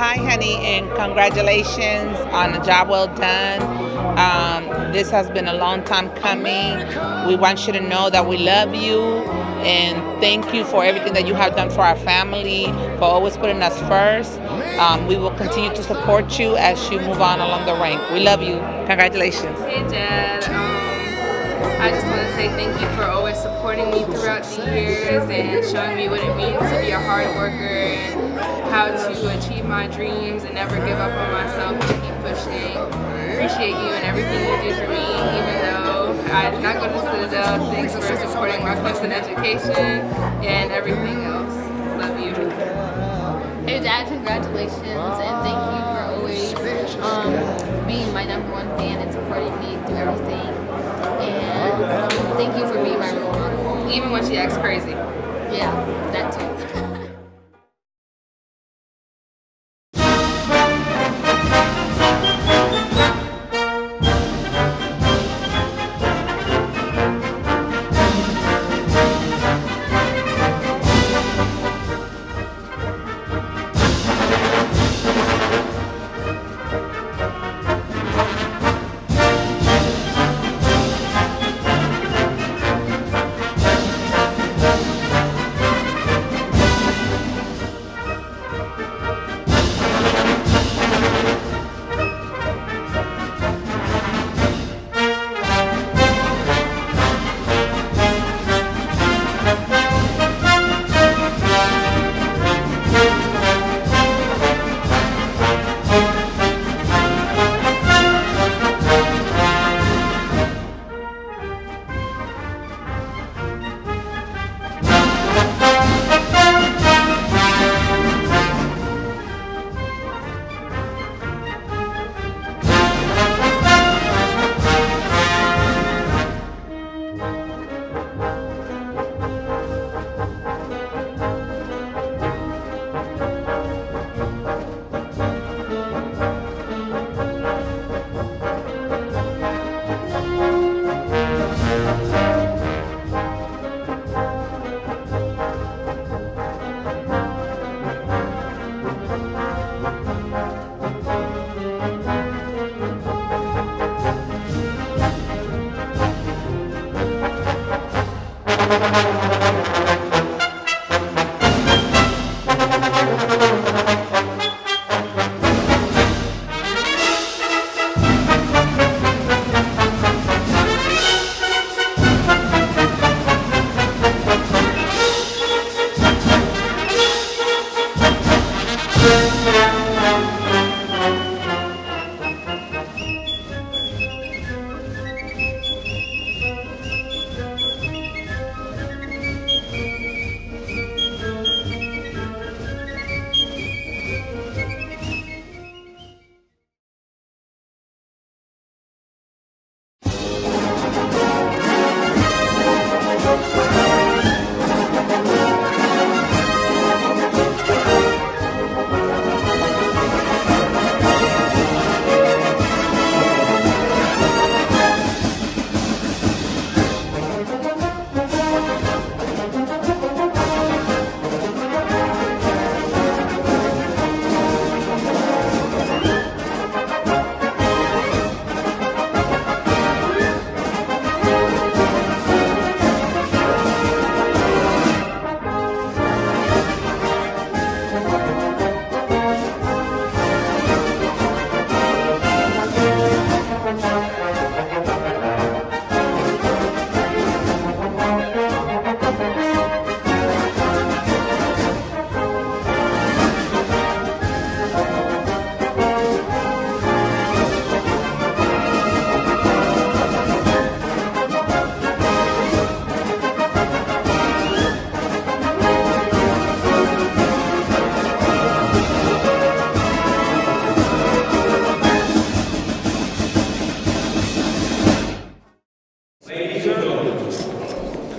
Hi, honey, and congratulations on a job well done. This has been a long time coming. We want you to know that we love you and thank you for everything that you have done for our family, for always putting us first. We will continue to support you as you move on along the rank. We love you. Congratulations. Hey, Dad. I just want to say thank you for always supporting me throughout the years and showing me what it means to be a hard worker and how to achieve my dreams and never give up on myself and keep pushing. Appreciate you and everything you do for me, even though I did not go to Citadel. Thanks for supporting my quest in education and everything else. Love you. Hey Dad, congratulations and thank you for always being my #1 fan and supporting me through everything. And thank you for being my role model. Even when she acts crazy. Yeah, that too.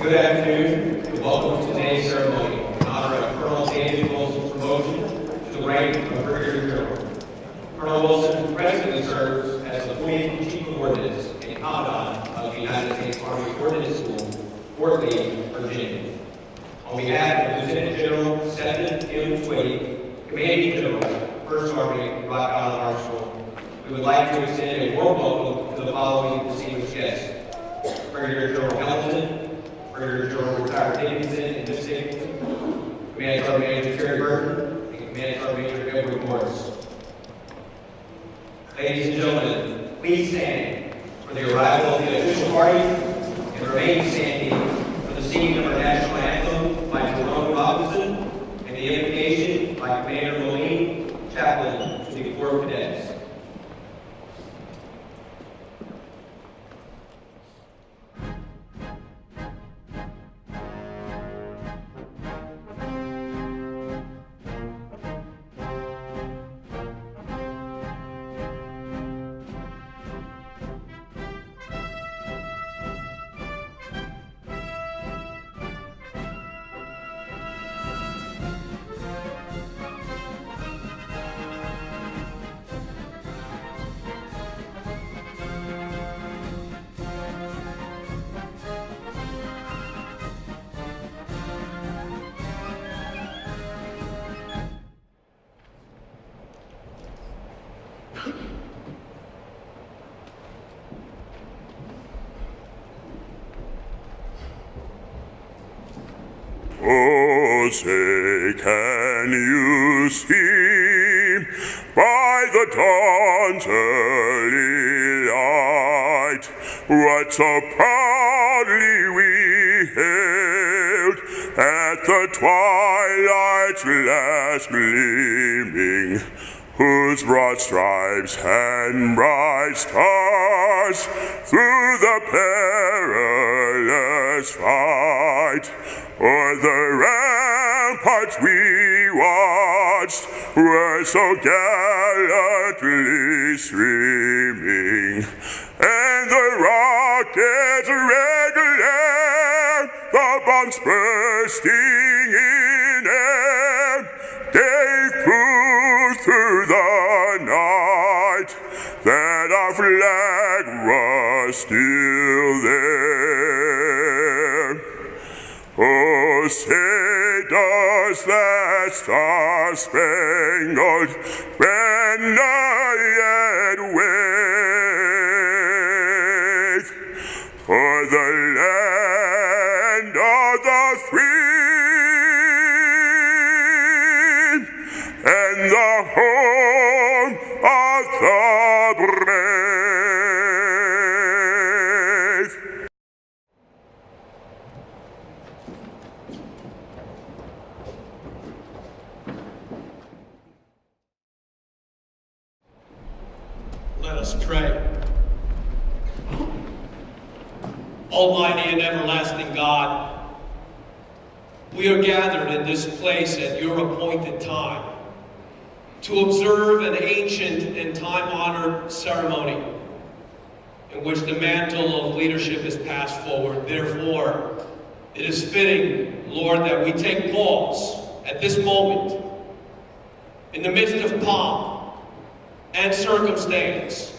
Good afternoon, and welcome to today's ceremony in honor of Colonel David Wilson's promotion to the rank of Brigadier General. Colonel Wilson presently serves as the Fleet Chief of Ordnance and Commandant of the United States Army Ordnance School, Fort Lee, Virginia. On behalf of Lieutenant General Stephen M. Twitty, Commanding General 1st Army Rock Island Arsenal, we would like to extend a warm welcome to the following distinguished guests: Brigadier General Hamilton, Brigadier General Retired Davidson and Miss Davidson, Commanding Sergeant Major Terry Burton, and Commanding Sergeant Major Edward Morris. Ladies and gentlemen, please stand for the arrival of the official party and remain standing for the singing of our national anthem by Jerome Robinson and the invocation by Commander Moline, chaplain to the Corps of Cadets. Oh, say, can you see by the dawn's early light what so proudly we hailed at the twilight's last gleaming, whose broad stripes and bright stars through the perilous fight o'er the ramparts we watched were so gallantly streaming, and the rockets' red glare, the bombs bursting in air, gave proof through the night that our flag was still there. Oh, say does that star-spangled banner yet wave for the land of the free and the home of the brave? Let us pray. Almighty and everlasting God, we are gathered in this place at your appointed time to observe an ancient and time-honored ceremony in which the mantle of leadership is passed forward. Therefore, it is fitting, Lord, that we take pause at this moment in the midst of pomp and circumstance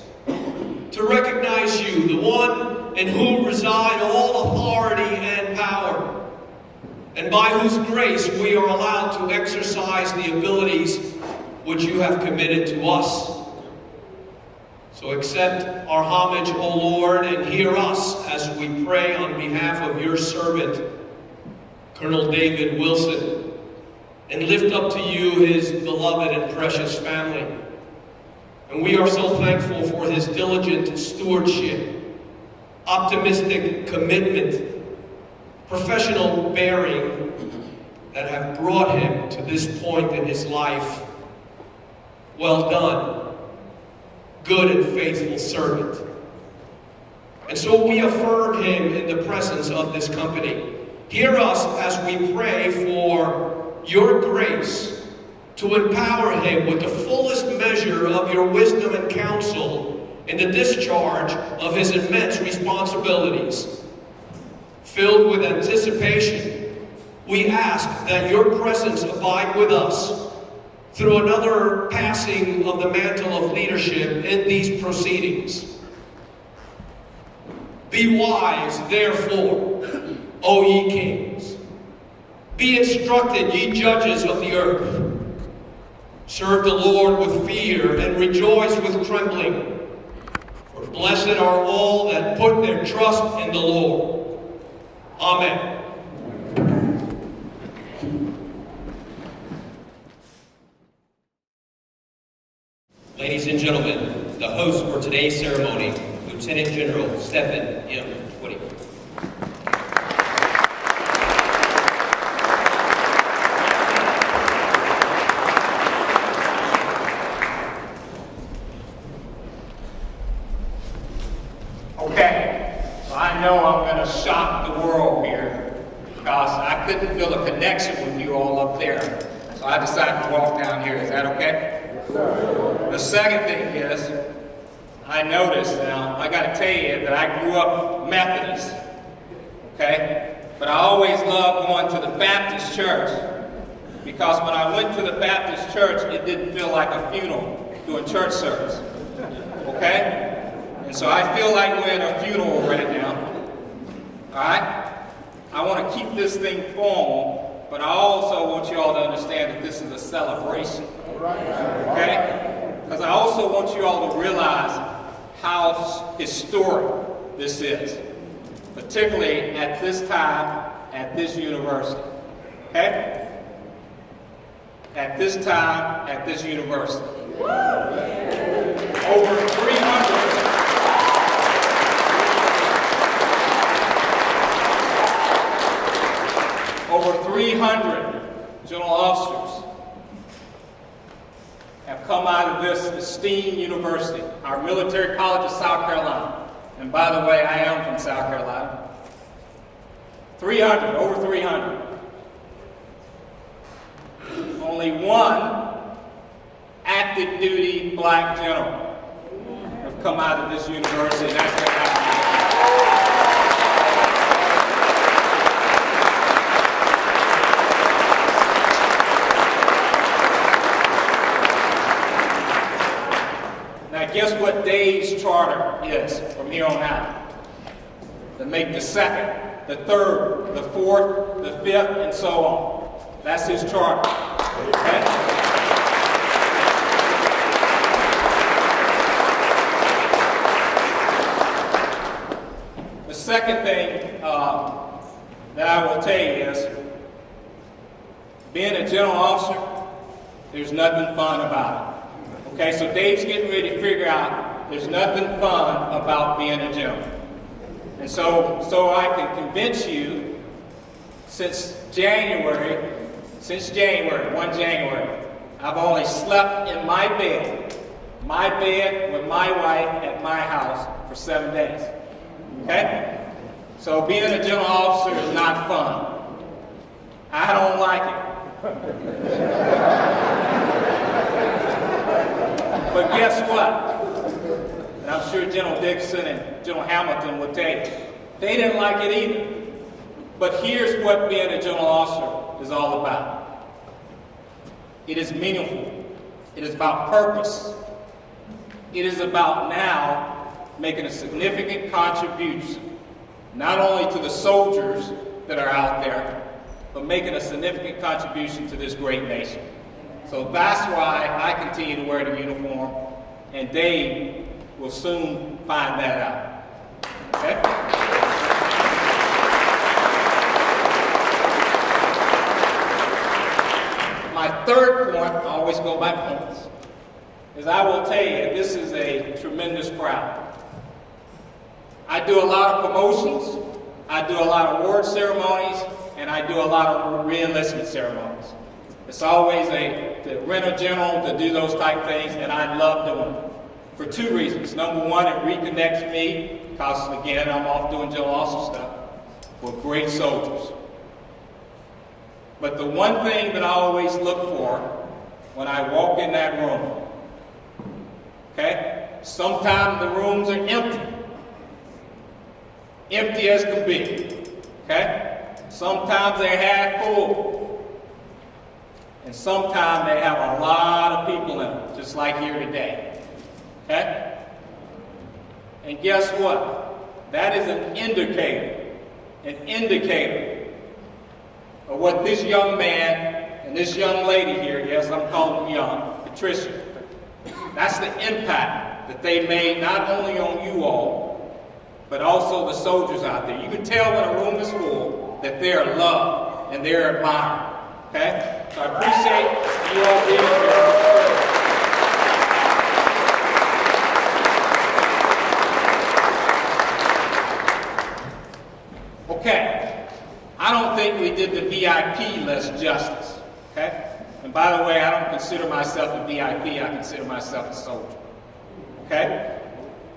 to recognize you, the one in whom reside all authority and power, and by whose grace we are allowed to exercise the abilities which you have committed to us. So accept our homage, O Lord, and hear us as we pray on behalf of your servant, Colonel David Wilson, and lift up to you his beloved and precious family. And we are so thankful for his diligent stewardship, optimistic commitment, professional bearing that have brought him to this point in his life. Well done, good and faithful servant. And so we affirm him in the presence of this company. Hear us as we pray for your grace to empower him with the fullest measure of your wisdom and counsel in the discharge of his immense responsibilities. Filled with anticipation, we ask that your presence abide with us through another passing of the mantle of leadership in these proceedings. Be wise, therefore, O ye kings. Be instructed, ye judges of the earth. Serve the Lord with fear and rejoice with trembling. For blessed are all that put their trust in the Lord. Amen. Ladies and gentlemen, the host for today's ceremony, Lieutenant General Stephen M. Gwynn. Okay, so I know I'm going to shock the world here because I couldn't feel a connection with you all up there. So I decided to walk down here. Is that okay? The second thing is, I noticed now, I got to tell you that I grew up Methodist, okay? But I always loved going to the Baptist church because when I went to the Baptist church, it didn't feel like a funeral doing church service, okay? And so I feel like we're in a funeral right now, all right? I want to keep this thing formal, but I also want you all to understand that this is a celebration, okay? Because I also want you all to realize how historic this is, particularly at this time, at this university, okay? At this time, at this university. Over 300 general officers have come out of this esteemed university, our military college of South Carolina. And by the way, I am from South Carolina. 300, over 300. Only one active duty black general have come out of this university, and that's what happened. Guess what Dave's charter is from here on out? To make the second, the third, the fourth, the fifth, and so on. That's his charter. Okay? The second thing that I will tell you is, being a general officer, there's nothing fun about it. Okay, so Dave's getting ready to figure out there's nothing fun about being a general. And so I can convince you, since January, 1 January, I've only slept in my bed with my wife at my house for 7 days. Okay? So being a general officer is not fun. I don't like it. But guess what? And I'm sure General Dixon and General Hamilton will tell you, they didn't like it either. But here's what being a general officer is all about. It is meaningful. It is about purpose. It is about now making a significant contribution, not only to the soldiers that are out there, but making a significant contribution to this great nation. So that's why I continue to wear the uniform, and Dave will soon find that out. Okay? My third point, I always go by points, is I will tell you, this is a tremendous crowd. I do a lot of promotions, I do a lot of award ceremonies, and I do a lot of re-enlistment ceremonies. It's always to rent a general to do those type things, and I love doing it for two reasons. Number one, it reconnects me, because again, I'm off doing general officer stuff with great soldiers. But the one thing that I always look for when I walk in that room, okay, sometimes the rooms are empty as can be, okay? Sometimes they're half full. And sometimes they have a lot of people in them, just like here today. Okay? And guess what? That is an indicator of what this young man And this young lady here, yes, I'm calling her young, Patricia, that's the impact that they made not only on you all, but also the soldiers out there. You can tell when a room is full that they are loved and they're admired. Okay? So I appreciate you all being here. Okay, I don't think we did the VIP list justice, okay? And by the way, I don't consider myself a VIP, I consider myself a soldier, okay?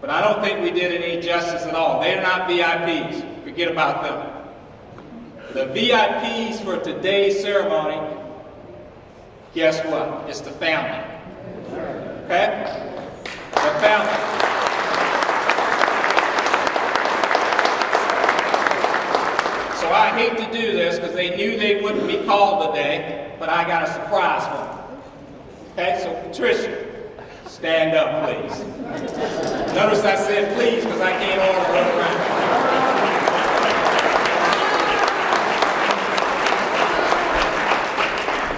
But I don't think we did it any justice at all. They're not VIPs, forget about them. The VIPs for today's ceremony, guess what? It's the family, okay? The family. So I hate to do this because they knew they wouldn't be called today, but I got a surprise for them. Okay, so Patricia, stand up, please. Notice I said please because I can't order her around.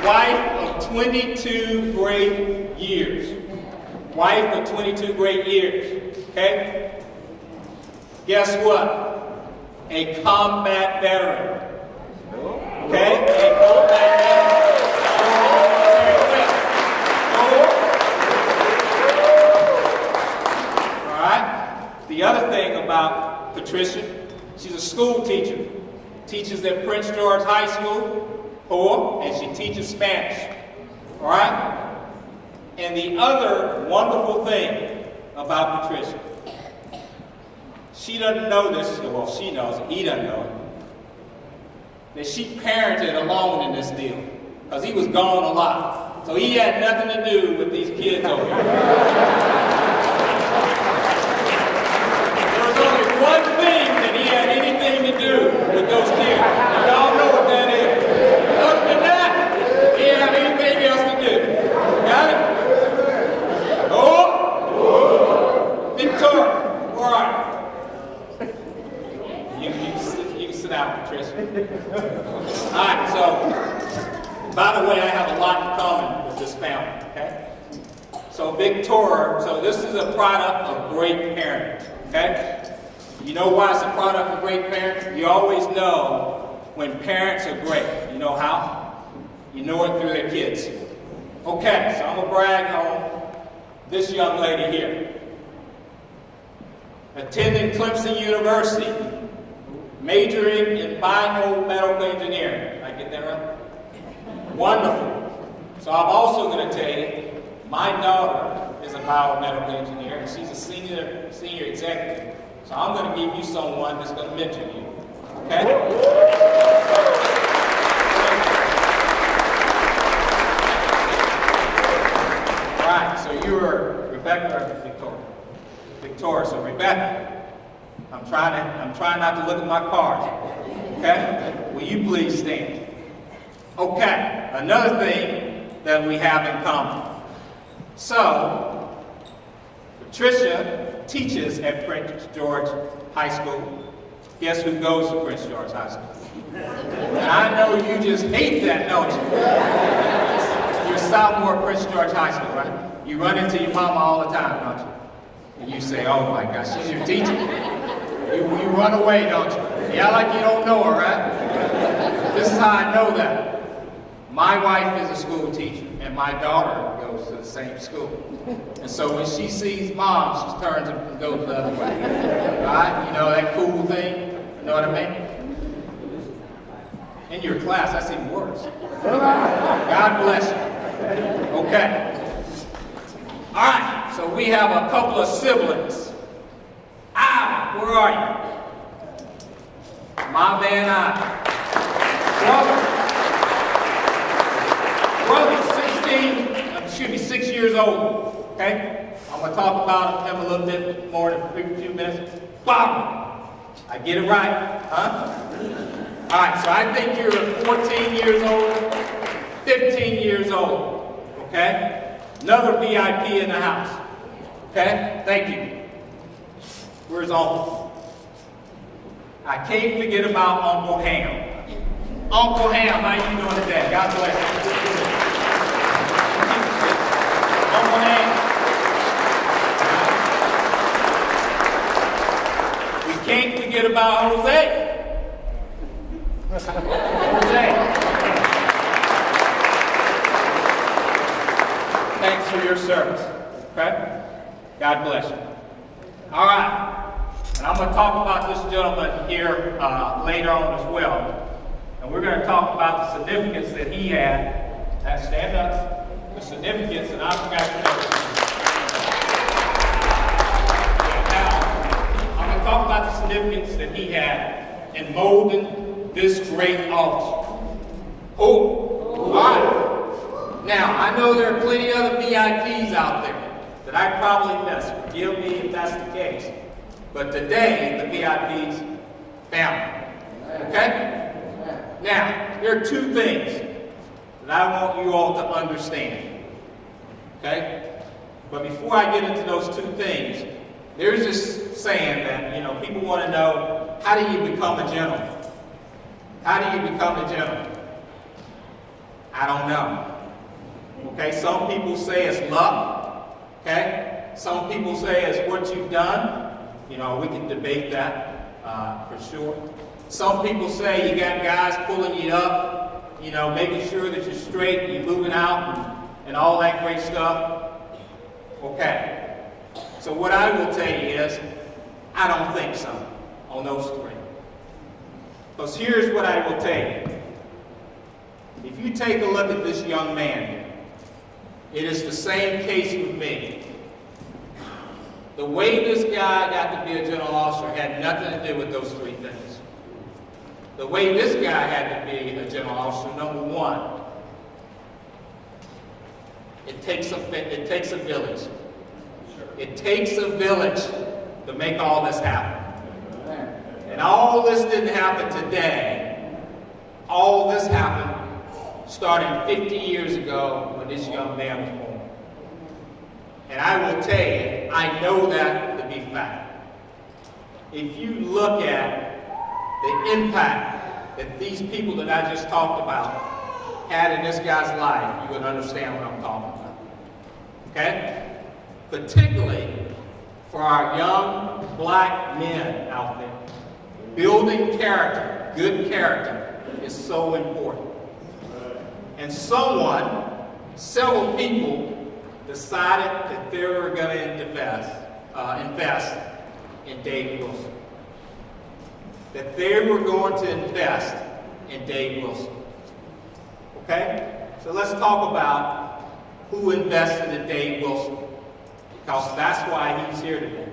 Wife of 22 great years. Wife of 22 great years. Okay? Guess what? A combat veteran. Okay? A combat veteran. Alright? The other thing about Patricia, she's a school teacher. Teaches at Prince George High School, and she teaches Spanish. Alright? And the other wonderful thing about Patricia, she doesn't know this, well, she knows it, he doesn't know it, that she parented alone in this deal, because he was gone a lot. So he had nothing to do with these kids over here. There was only one thing that he had anything to do with those kids. And y'all know what that is. Other than that, he didn't have anything else to do. Got it? Oh! Victor! All right. You can sit down, Patricia. All right, so, by the way, I have a lot in common with this family, okay? So Victor, so this is a product of great parenting, okay? You know why it's a product of great parenting? You always know when parents are great. You know how? You know it through their kids. Okay, so I'm gonna brag on this young lady here. Attending Clemson University, majoring in biomedical engineering. Did I get that right? Wonderful. So I'm also going to tell you, my daughter is a biomedical engineer, and she's a senior executive. So I'm going to give you someone that's going to mentor you. Okay? All right, so you were Rebecca or Victoria? Victoria. So Rebecca, I'm trying not to look at my cards. Okay? Will you please stand? Okay, another thing that we have in common. So, Patricia teaches at Prince George High School. Guess who goes to Prince George High School? And I know you just hate that, don't you? You're a sophomore at Prince George High School, right? You run into your mama all the time, don't you? And you say, oh my gosh, she's your teacher. You run away, don't you? Yeah, like you don't know her, right? This is how I know that. My wife is a school teacher, and my daughter goes to the same school. And so when she sees mom, she turns and goes the other way. Right? You know that cool thing? You know what I mean? In your class, that's even worse. God bless you. Okay. All right, so we have a couple of siblings. Ah, where are you? My man, brother, 6 years old, okay? I'm gonna talk about him a little bit more in a few minutes. Bob, I get it right, huh? All right, so I think you're 14 years old, 15 years old, okay? Another VIP in the house, okay? Thank you. Where's Uncle? I can't forget about Uncle Ham. Uncle Ham, how you doing today? God bless you. about Jose? Jose. Thanks for your service. Okay? God bless you. All right. And I'm going to talk about this gentleman here later on as well. And we're going to talk about the significance that he had. Stand up. The significance, and I forgot to mention. Now, I'm going to talk about the significance that he had in molding this great officer. Oh, all right. Now, I know there are plenty of other VIPs out there that I probably missed. Forgive me if that's the case. But today, the VIPs family. Okay? Now, there are two things that I want you all to understand. Okay? But before I get into those two things, there's this saying that, people want to know, how do you become a gentleman? How do you become a gentleman? I don't know. Okay? Some people say it's luck. Okay? Some people say it's what you've done. We can debate that for sure. Some people say you got guys pulling you up, making sure that you're straight, you're moving out, and all that great stuff. Okay. So what I will tell you is, I don't think so on those three. Because here's what I will tell you. If you take a look at this young man here, it is the same case with me. The way this guy got to be a general officer had nothing to do with those three things. The way this guy had to be a general officer, number one, it takes a village. It takes a village to make all this happen. And all this didn't happen today. All this happened starting 50 years ago when this young man was born. And I will tell you, I know that to be fact. If you look at the impact that these people that I just talked about had in this guy's life, you would understand what I'm talking about. Okay? Particularly for our young black men out there. Building character, good character, is so important. And several people decided that they were going to invest in Dave Wilson. That they were going to invest in Dave Wilson. Okay? So let's talk about who invested in Dave Wilson. Because that's why he's here today.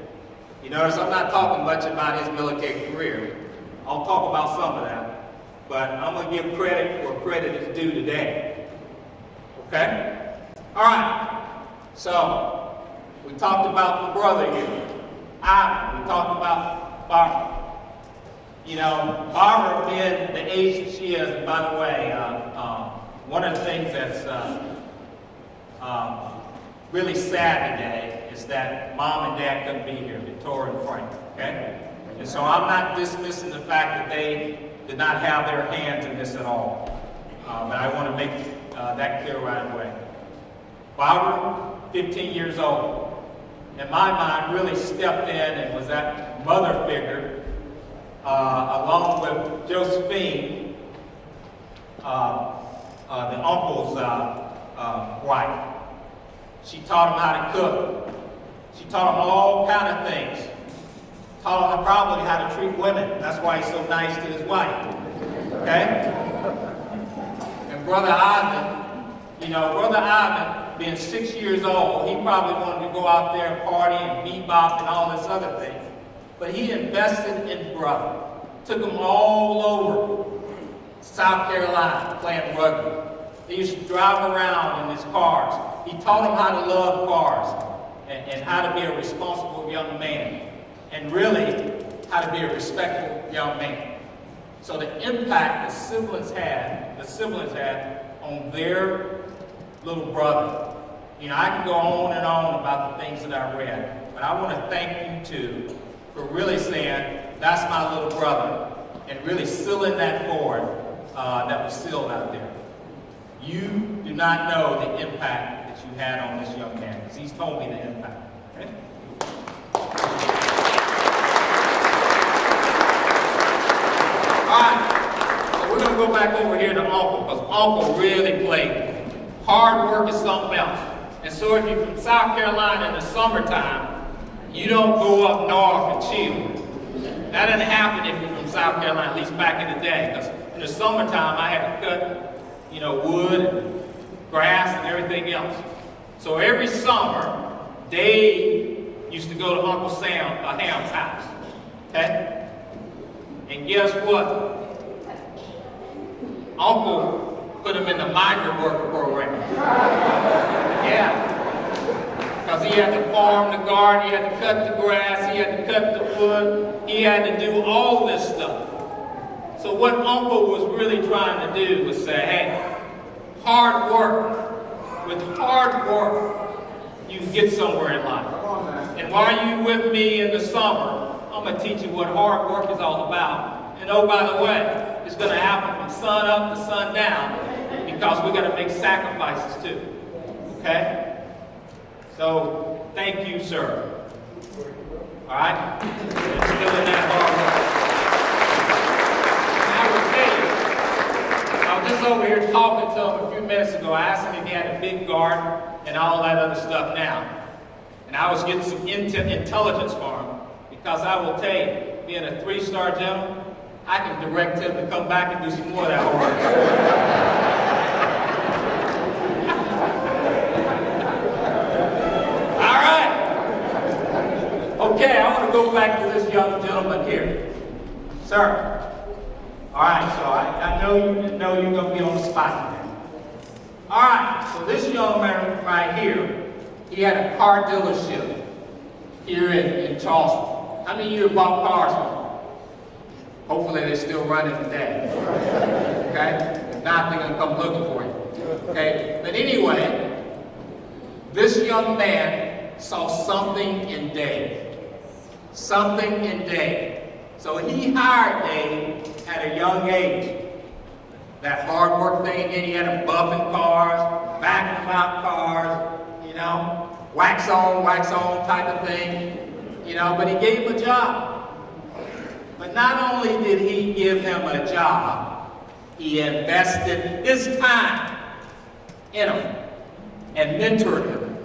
You notice I'm not talking much about his military career. I'll talk about some of that. But I'm going to give credit where credit is due today. Okay? All right. So, we talked about the brother here. We talked about Barbara. Barbara being the age that she is, and by the way, one of the things that's really sad today is that Mom and Dad couldn't be here, Victoria and Frank, okay? And so I'm not dismissing the fact that they did not have their hands in this at all. But I want to make that clear right away. Barbara, 15 years old, in my mind, really stepped in and was that mother figure, along with Josephine, the uncle's wife. She taught him how to cook. She taught him all kind of things. Taught him probably how to treat women. That's why he's so nice to his wife. Okay? And Brother Ivan, being 6 years old, he probably wanted to go out there and party and bebop and all this other thing. But he invested in brother. Took him all over South Carolina playing rugby. He used to drive around in his cars. He taught him how to love cars and how to be a responsible young man. And really, how to be a respectful young man. So the impact the siblings had on their little brother. I can go on and on about the things that I read, but I want to thank you two for really saying, that's my little brother, and really sealing that forward that was sealed out there. You do not know the impact that you had on this young man, because he's told me the impact. Okay? right, so we're going to go back over here to Uncle, because Uncle really played. Hard work is something else. And so if you're from South Carolina in the summertime, you don't go up north and chill. That didn't happen if you're from South Carolina, at least back in the day, because in the summertime I had to cut, wood and grass and everything else. So every summer, Dave used to go to Uncle Ham's house, okay? And guess what? Uncle put him in the migrant worker program. Yeah. Because he had to farm the garden, he had to cut the grass, he had to cut the wood, he had to do all this stuff. So what Uncle was really trying to do was say, hey, hard work. With hard work, you can get somewhere in life. And while you're with me in the summer, I'm going to teach you what hard work is all about. And oh, by the way, it's going to happen from sun up to sun down because we're going to make sacrifices too. Okay? So, thank you, sir. All right? It's still in that hard work. And I will tell you, I was just over here talking to him a few minutes ago. I asked him if he had a big garden and all that other stuff now. And I was getting some intelligence for him. Because I will tell you, being a 3-star gentleman, I can direct him to come back and do some more of that hard work. All right. Okay, I want to go back to this young gentleman here. Sir. All right, so I know you're going to be on the spot today. All right, so this young man right here, he had a car dealership here in Charleston. How many of you have bought cars from them? Hopefully they're still running today. Okay? If not, they're going to come looking for you. Okay? But anyway, this young man saw something in Dave. Something in Dave. So he hired Dave at a young age. That hard work thing again, he had him buffing cars, vacuuming out cars, wax on type of thing. But he gave him a job. But not only did he give him a job, he invested his time in him and mentored him.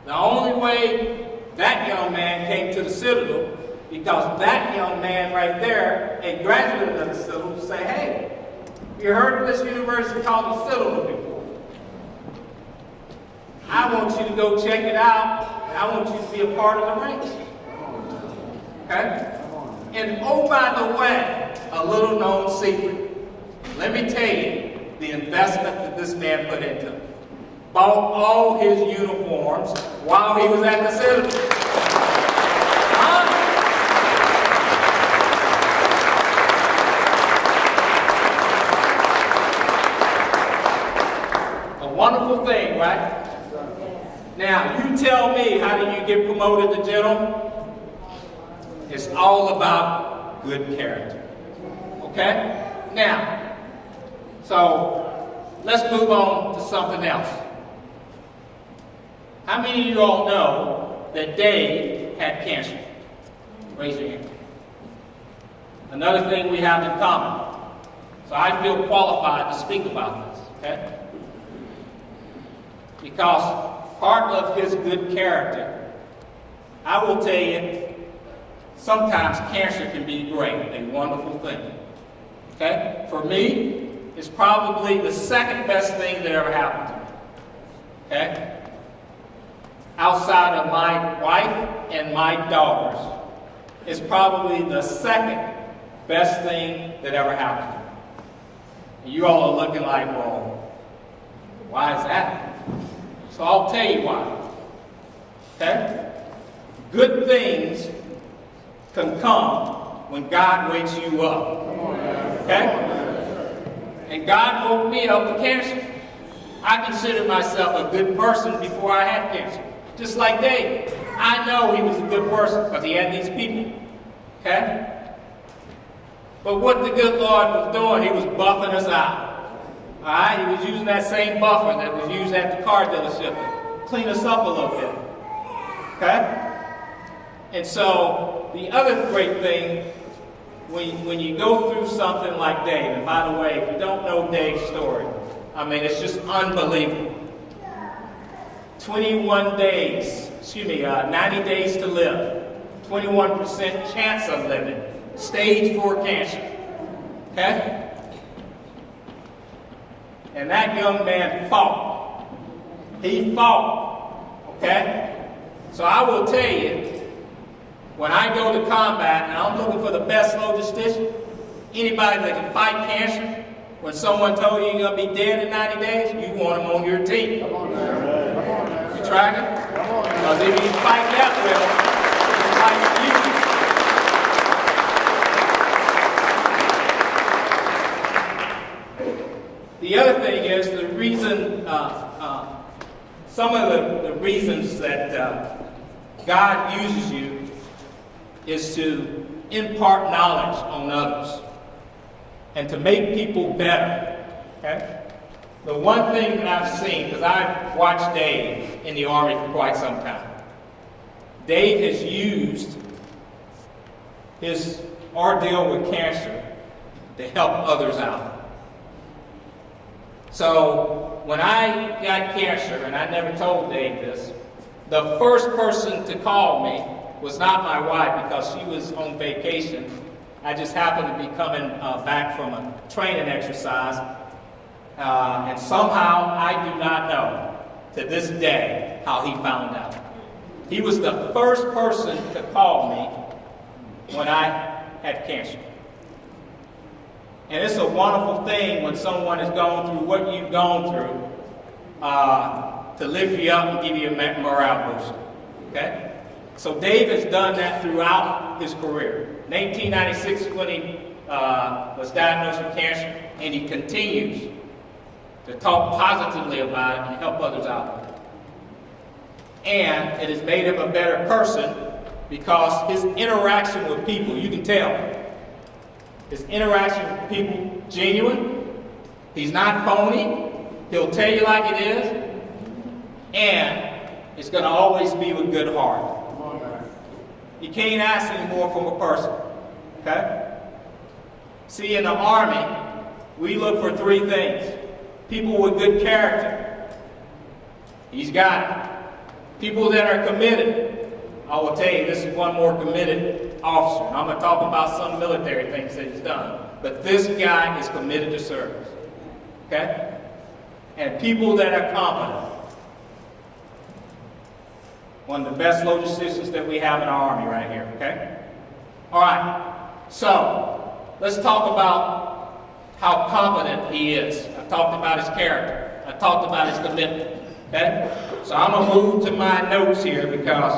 The only way that young man came to the Citadel, because that young man right there, a graduate of the Citadel, say, hey, you heard of this university called the Citadel before? I want you to go check it out. I want you to be a part of the ranks. Okay? And oh, by the way, a little known secret. Let me tell you the investment that this man put into it. Bought all his uniforms while he was at the Citadel. A wonderful thing, right? Now, you tell me, how do you get promoted to general? It's all about good character. Okay? Now, so let's move on to something else. How many of you all know that Dave had cancer? Raise your hand. Another thing we have in common. So I feel qualified to speak about this, okay? Because part of his good character, I will tell you, sometimes cancer can be great, a wonderful thing. Okay? For me, it's probably the second best thing that ever happened to me. Okay? Outside of my wife and my daughters, it's probably the second best thing that ever happened to me. And you all are looking like, well, why is that? So I'll tell you why. Okay? Good things can come when God wakes you up. Okay? And God woke me up with cancer. I considered myself a good person before I had cancer. Just like Dave. I know he was a good person because he had these people. Okay? But what the good Lord was doing, he was buffing us out. Alright, he was using that same buffer that was used at the car dealership to clean us up a little bit. Okay? And so, the other great thing when you go through something like Dave, and by the way, if you don't know Dave's story, I mean, it's just unbelievable. 90 days to live, 21% chance of living, stage 4 cancer, okay? And that young man fought. He fought, okay? So I will tell you, when I go to combat and I'm looking for the best logistician, anybody that can fight cancer, when someone told you you're going to be dead in 90 days, you want them on your team. Come on now. You tracking? Because if you fight that well, it's like you. The other thing is the reason, some of the reasons that God uses you is to impart knowledge on others and to make people better, okay? The one thing that I've seen, because I've watched Dave in the Army for quite some time, Dave has used his ordeal with cancer to help others out. So when I got cancer, and I never told Dave this, the first person to call me was not my wife because she was on vacation. I just happened to be coming back from a training exercise. And somehow, I do not know to this day how he found out. He was the first person to call me when I had cancer. And it's a wonderful thing when someone has gone through what you've gone through to lift you up and give you a morale boost. Okay? So Dave has done that throughout his career. 1996 when he was diagnosed with cancer, and he continues to talk positively about it and help others out. And it has made him a better person because his interaction with people, you can tell, his interaction with people, genuine, he's not phony, he'll tell you like it is, and it's going to always be with good heart. You can't ask any more from a person, okay? See, in the Army, we look for 3 things. People with good character. He's got it. People that are committed. I will tell you, this is one more committed officer. I'm going to talk about some military things that he's done. But this guy is committed to service, okay? And people that are competent. One of the best logisticians that we have in our Army right here, okay? All right, so let's talk about how competent he is. I've talked about his character. I talked about his commitment, okay? So I'm going to move to my notes here because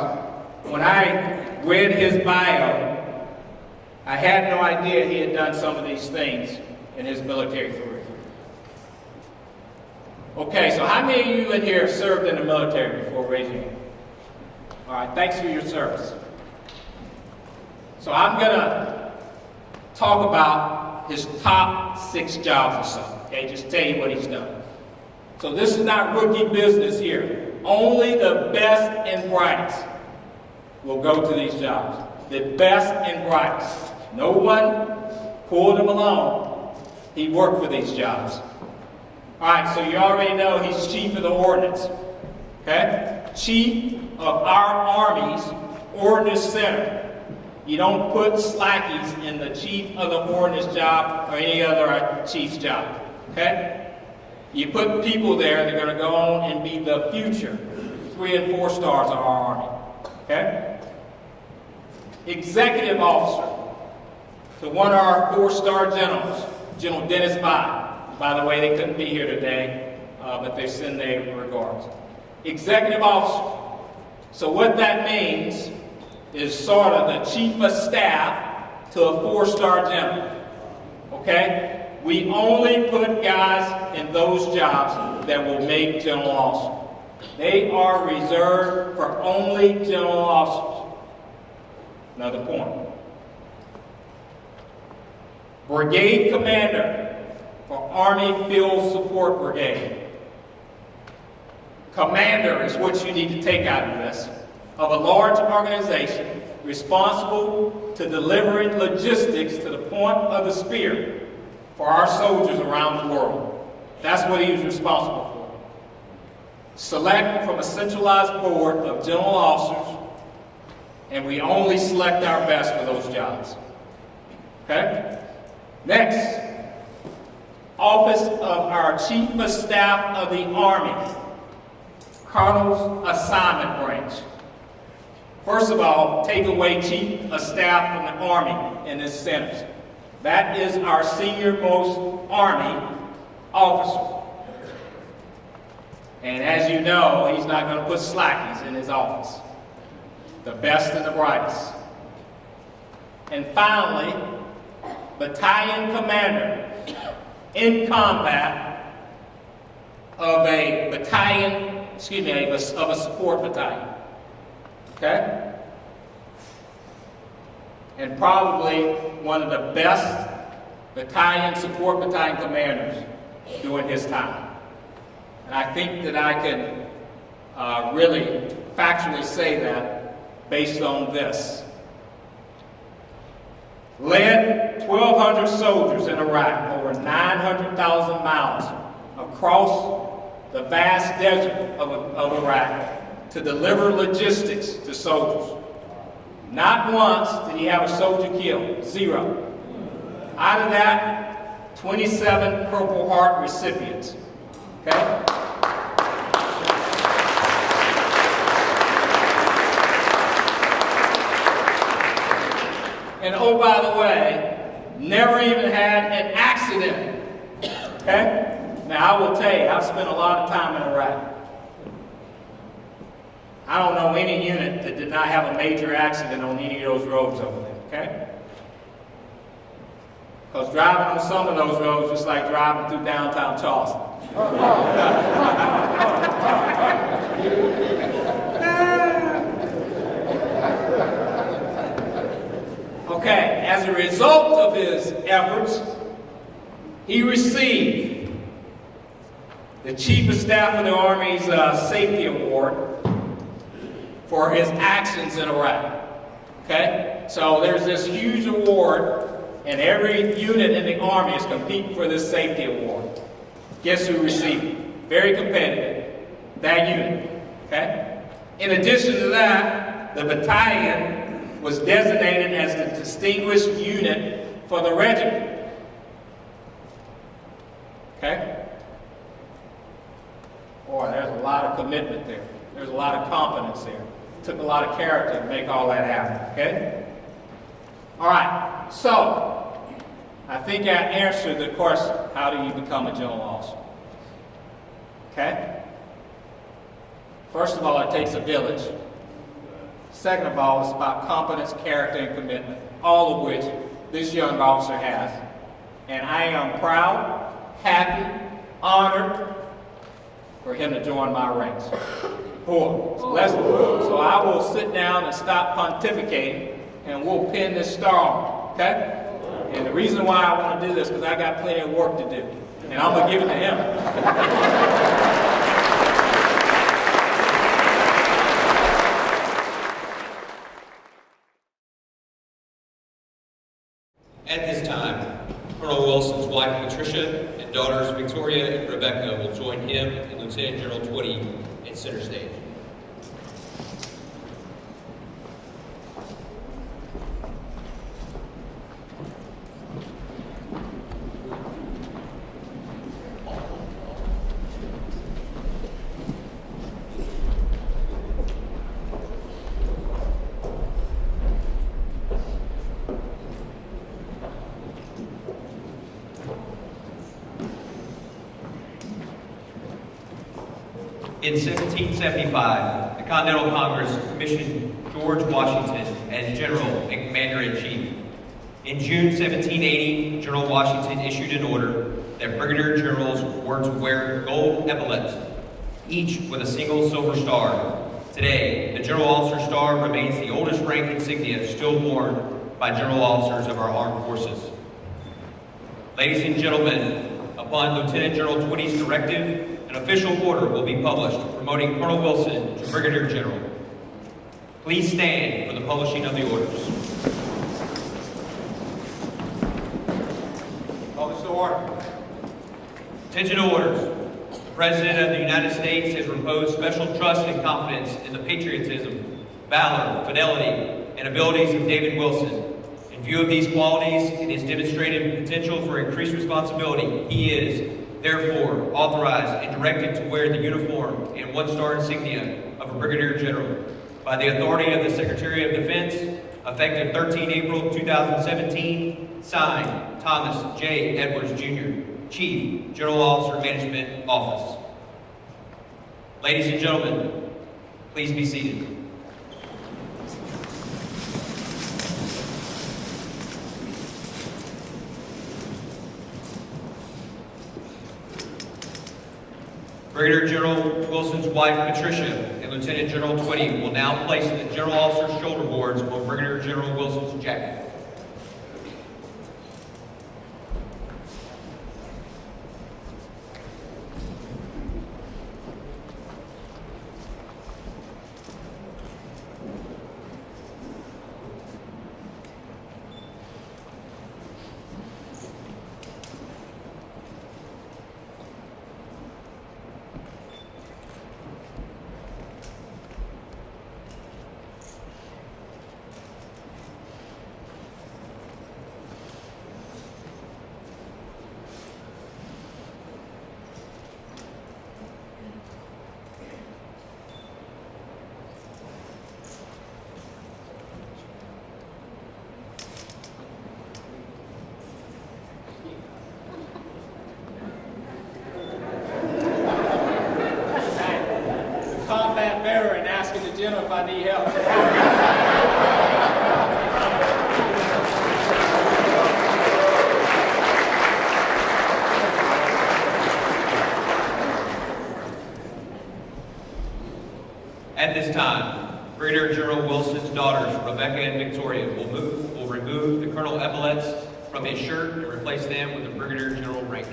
when I read his bio, I had no idea he had done some of these things in his military career. Okay, so how many of you in here have served in the military before? Raising your hand. All right, thanks for your service. So I'm going to talk about his top 6 jobs or so, okay? Just tell you what he's done. So this is not rookie business here. Only the best and brightest will go to these jobs. The best and brightest. No one pulled him along. He worked for these jobs. All right, so you already know he's chief of the ordnance, okay? Chief of our Army's Ordnance Center. You don't put slackies in the chief of the ordnance job or any other chief's job, okay? You put people there that are going to go on and be the future 3 and 4 stars of our Army, okay? Executive officer to one of our 4-star generals, General Dennis By the way, they couldn't be here today, but they send their regards. Executive officer. So what that means is sort of the chief of staff to a 4-star general, okay? We only put guys in those jobs that will make general officers. They are reserved for only general officers. Another point. Brigade commander for Army Field Support Brigade. Commander is what you need to take out of this, of a large organization responsible to delivering logistics to the point of the spear for our soldiers around the world. That's what he was responsible for. Select from a centralized board of general officers, and we only select our best for those jobs. Okay? Next, Office of our Chief of Staff of the Army, Colonel's Assignment Branch. First of all, take away Chief of Staff from the Army in this sentence. That is our senior-most Army officer. And as you know, he's not going to put slackies in his office. The best and the brightest. And finally, Battalion Commander in combat of a battalion, of a support battalion. Okay? And probably one of the best support battalion commanders during his time. And I think that I can really factually say that based on this. Led 1,200 soldiers in Iraq over 900,000 miles across the vast desert of Iraq to deliver logistics to soldiers. Not once did he have a soldier killed, 0. Out of that, 27 Purple Heart recipients. Okay? And oh, by the way, never even had an accident. Okay? Now, I will tell you, I've spent a lot of time in Iraq. I don't know any unit that did not have a major accident on any of those roads over there, okay? Because driving on some of those roads is like driving through downtown Charleston. Okay, as a result of his efforts, he received the Chief of Staff of the Army's Safety Award for his actions in Iraq. Okay? So there's this huge award, and every unit in the Army is competing for this safety award. Guess who received it? Very competitive. That unit. Okay? In addition to that, the battalion was designated as the distinguished unit for the regiment. Okay? Boy, there's a lot of commitment there. There's a lot of competence there. It took a lot of character to make all that happen. Okay? All right. So, I think I answered the question, how do you become a general officer? Okay? First of all, it takes a village. Second of all, it's about competence, character, and commitment, all of which this young officer has. And I am proud, happy, honored for him to join my ranks. Cool. So I will sit down and stop pontificating, and we'll pin this star on, okay? And the reason why I want to do this is because I got plenty of work to do, and I'm going to give it to him. At this time, Colonel Wilson's wife Patricia and daughters Victoria and Rebecca will join him and Lieutenant General Twitty at center stage. In 1775, the Continental Congress commissioned George Washington as General and Commander-in-Chief. In June 1780, General Washington issued an order that Brigadier Generals were to wear gold epaulets, each with a single silver star. Today, the General Officer Star remains the oldest rank insignia still worn by General Officers of our armed forces. Ladies and gentlemen, upon Lieutenant General Twitty's directive, an official order will be published promoting Colonel Wilson to Brigadier General. Please Please stand for the publishing of the orders. Publish the order. Attention orders. The President of the United States has reposed special trust and confidence in the patriotism, valor, fidelity, and abilities of David Wilson. In view of these qualities and his demonstrated potential for increased responsibility, he is, therefore, authorized and directed to wear the uniform and one-star insignia of a Brigadier General. By the authority of the Secretary of Defense, effective 13 April 2017, signed, Thomas J. Edwards, Jr., Chief, General Officer, Management Office. Ladies and gentlemen, please be seated. Brigadier General Wilson's wife, Patricia, and Lieutenant General Twitty will now place the General Officer's shoulder boards on Brigadier General Wilson's jacket. Combat veteran asking the general if I need help. At this time, Brigadier General Wilson's daughters, Rebecca and Victoria, will remove the Colonel epaulets from his shirt and replace them with the Brigadier General rank.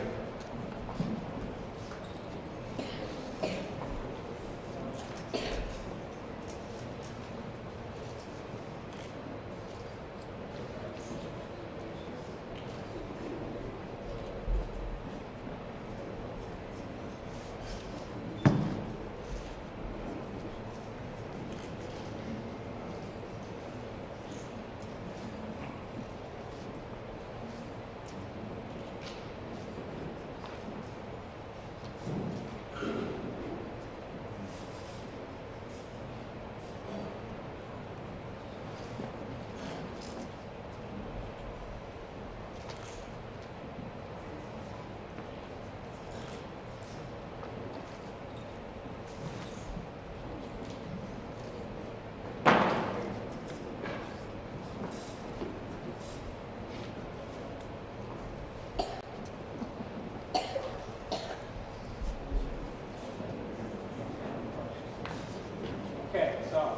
Okay, so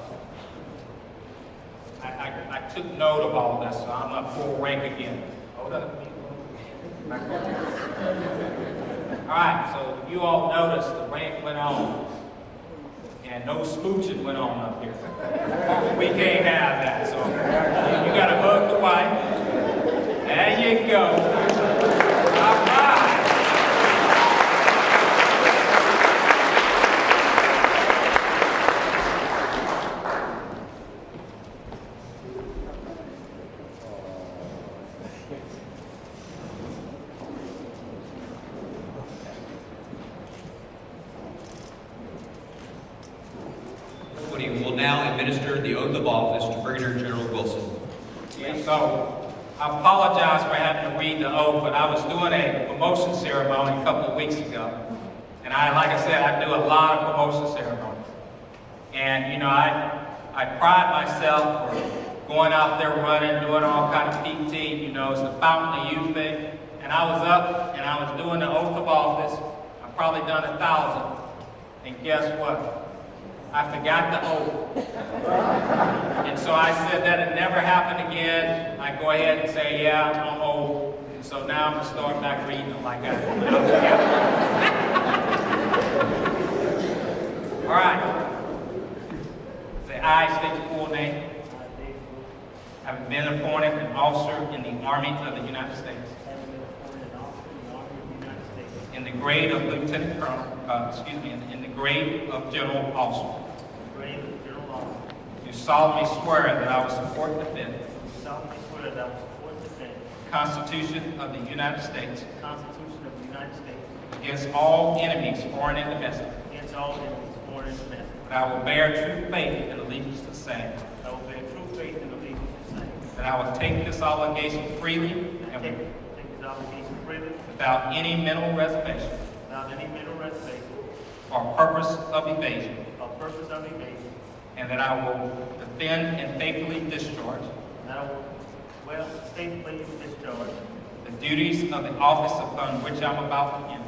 I took note of all this, so I'm up full rank again. Hold up. All right, so you all noticed the rank went on, and no smooching went on up here. We can't have that, so you got to hug the wife. There you go. All right. He will now administer the oath of office to Brigadier General Wilson. Yeah, so I apologize for having to read the oath, but I was doing a promotion ceremony a couple of weeks ago. And like I said, I do a lot of promotion ceremonies. And, you know, I pride myself for going out there running, doing all kind of PT, you know, it's the Fountain of Youth thing. And I was up and I was doing the oath of office. I've probably done 1,000. And guess what? I forgot the oath. And so I said that it never happened again. I go ahead and say, yeah, I'm old. And so now I'm going to start back reading it like I when I was a captain. All right. Say, I state your full name. have been appointed an officer in the Army of the United States in the grade of Lieutenant Colonel, in the grade of General Officer. Do solemnly swear that I will support and defend the Constitution of the United States against all enemies, foreign and domestic. That I will bear true faith and allegiance to the same. That I will take this obligation freely and without any mental reservation or purpose of evasion. And that I will defend and faithfully discharge the duties of the office upon which I'm about to enter.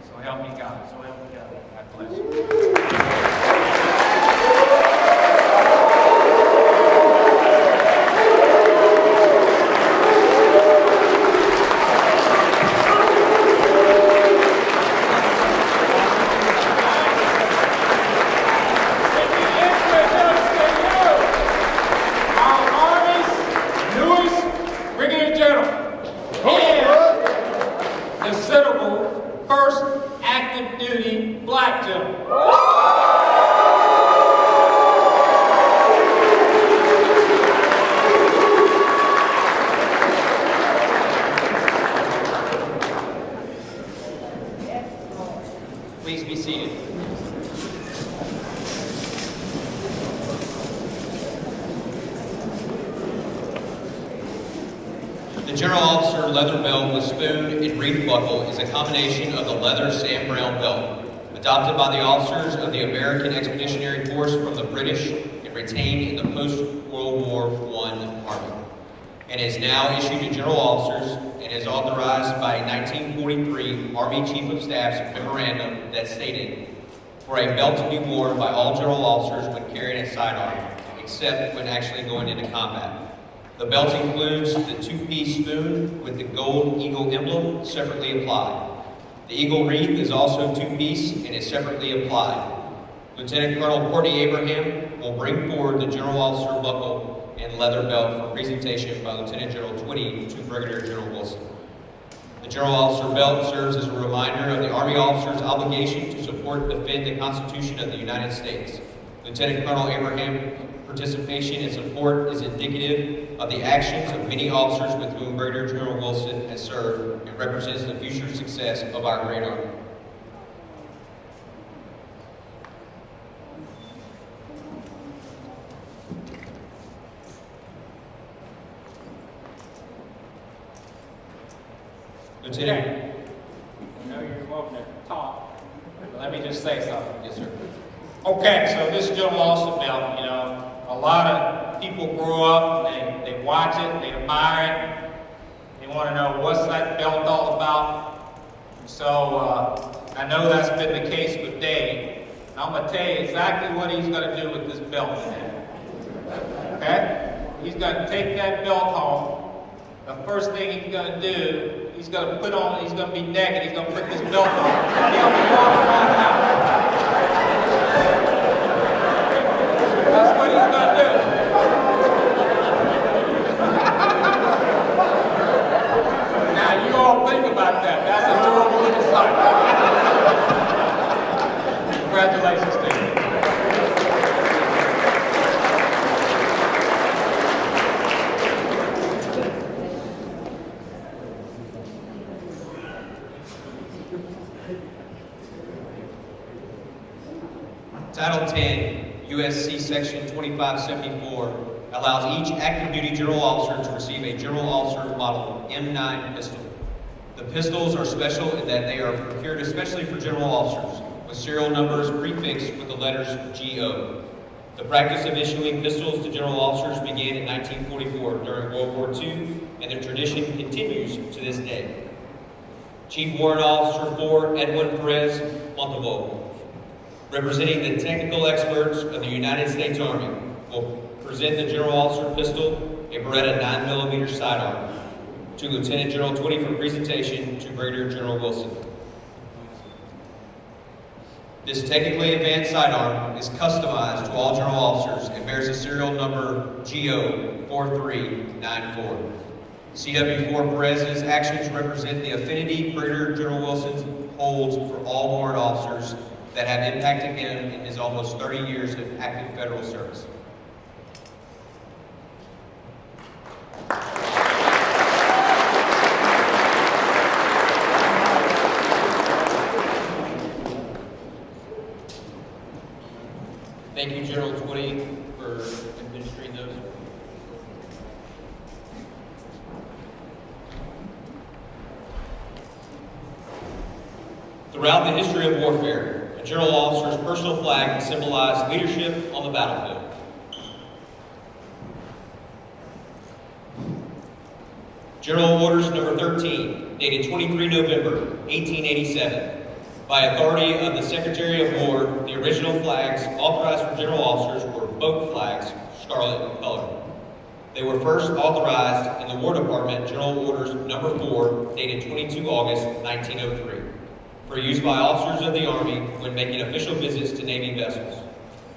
So help me God. God bless you. Please be seated. The General Officer leather belt with spoon and wreath buckle is a combination of the leather Sam Browne belt, adopted by the officers of the American Expeditionary Force from the British and retained in the post-World War I Army, and is now issued to general officers and is authorized by a 1943 Army Chief of Staff's memorandum that stated, for a belt to be worn by all general officers when carrying a sidearm, except when actually going into combat. The belt includes the two-piece spoon with the gold eagle emblem separately applied. The eagle wreath is also two-piece and is separately applied. Lieutenant Colonel Courtney Abraham will bring forward the General Officer buckle and leather belt for presentation by Lieutenant General Twitty to Brigadier General Wilson. The General Officer belt serves as a reminder of the Army officer's obligation to support and defend the Constitution of the United States. Lieutenant Colonel Abraham's participation and support is indicative of the actions of many officers with whom Brigadier General Wilson has served and represents the future success of our great Army. Lieutenant. I know you're welcome to talk, but let me just say something. Yes, sir. Okay, so this General Officer belt, you know, a lot of people grow up and they watch it, they admire it, they want to know what's that belt all about. So I know that's been the case with Dave. I'm going to tell you exactly what he's going to do with this belt today. Okay? He's going to take that belt home. The first thing he's going to do, he's going to put on, he's going to be naked, he's going to put this belt on. He'll be walking around the house. That's what he's going to do. Now, you all think about that. That's a durable little sight. Congratulations, Steve. Title 10, USC Section 2574, allows each active duty general officer to receive a general officer model M9 pistol. The pistols are special in that they are procured especially for general officers, with serial numbers prefixed with the letters GO. The practice of issuing pistols to general officers began in 1944 during World War II, and the tradition continues to this day. Chief Warrant Officer 4 Edwin Perez Montalvo, representing the technical experts of the United States Army, will present the General Officer pistol, a Beretta 9mm sidearm, to Lieutenant General Twitty for presentation to Brigadier General Wilson. This technically advanced sidearm is customized to all general officers and bears a serial number GO4394. CW4 Perez's actions represent the affinity Brigadier General Wilson holds for all warrant officers that have impacted him in his almost 30 years of active federal service. Thank you, General Twitty, for administering those. Throughout the history of warfare, a general officer's personal flag has symbolized leadership on the battlefield. General Orders Number 13, dated 23 November 1887. By authority of the Secretary of War, the original flags authorized for general officers were boat flags, scarlet in color. They were first authorized in the War Department General Orders Number 4, dated 22 August 1903, for use by officers of the Army when making official visits to Navy vessels.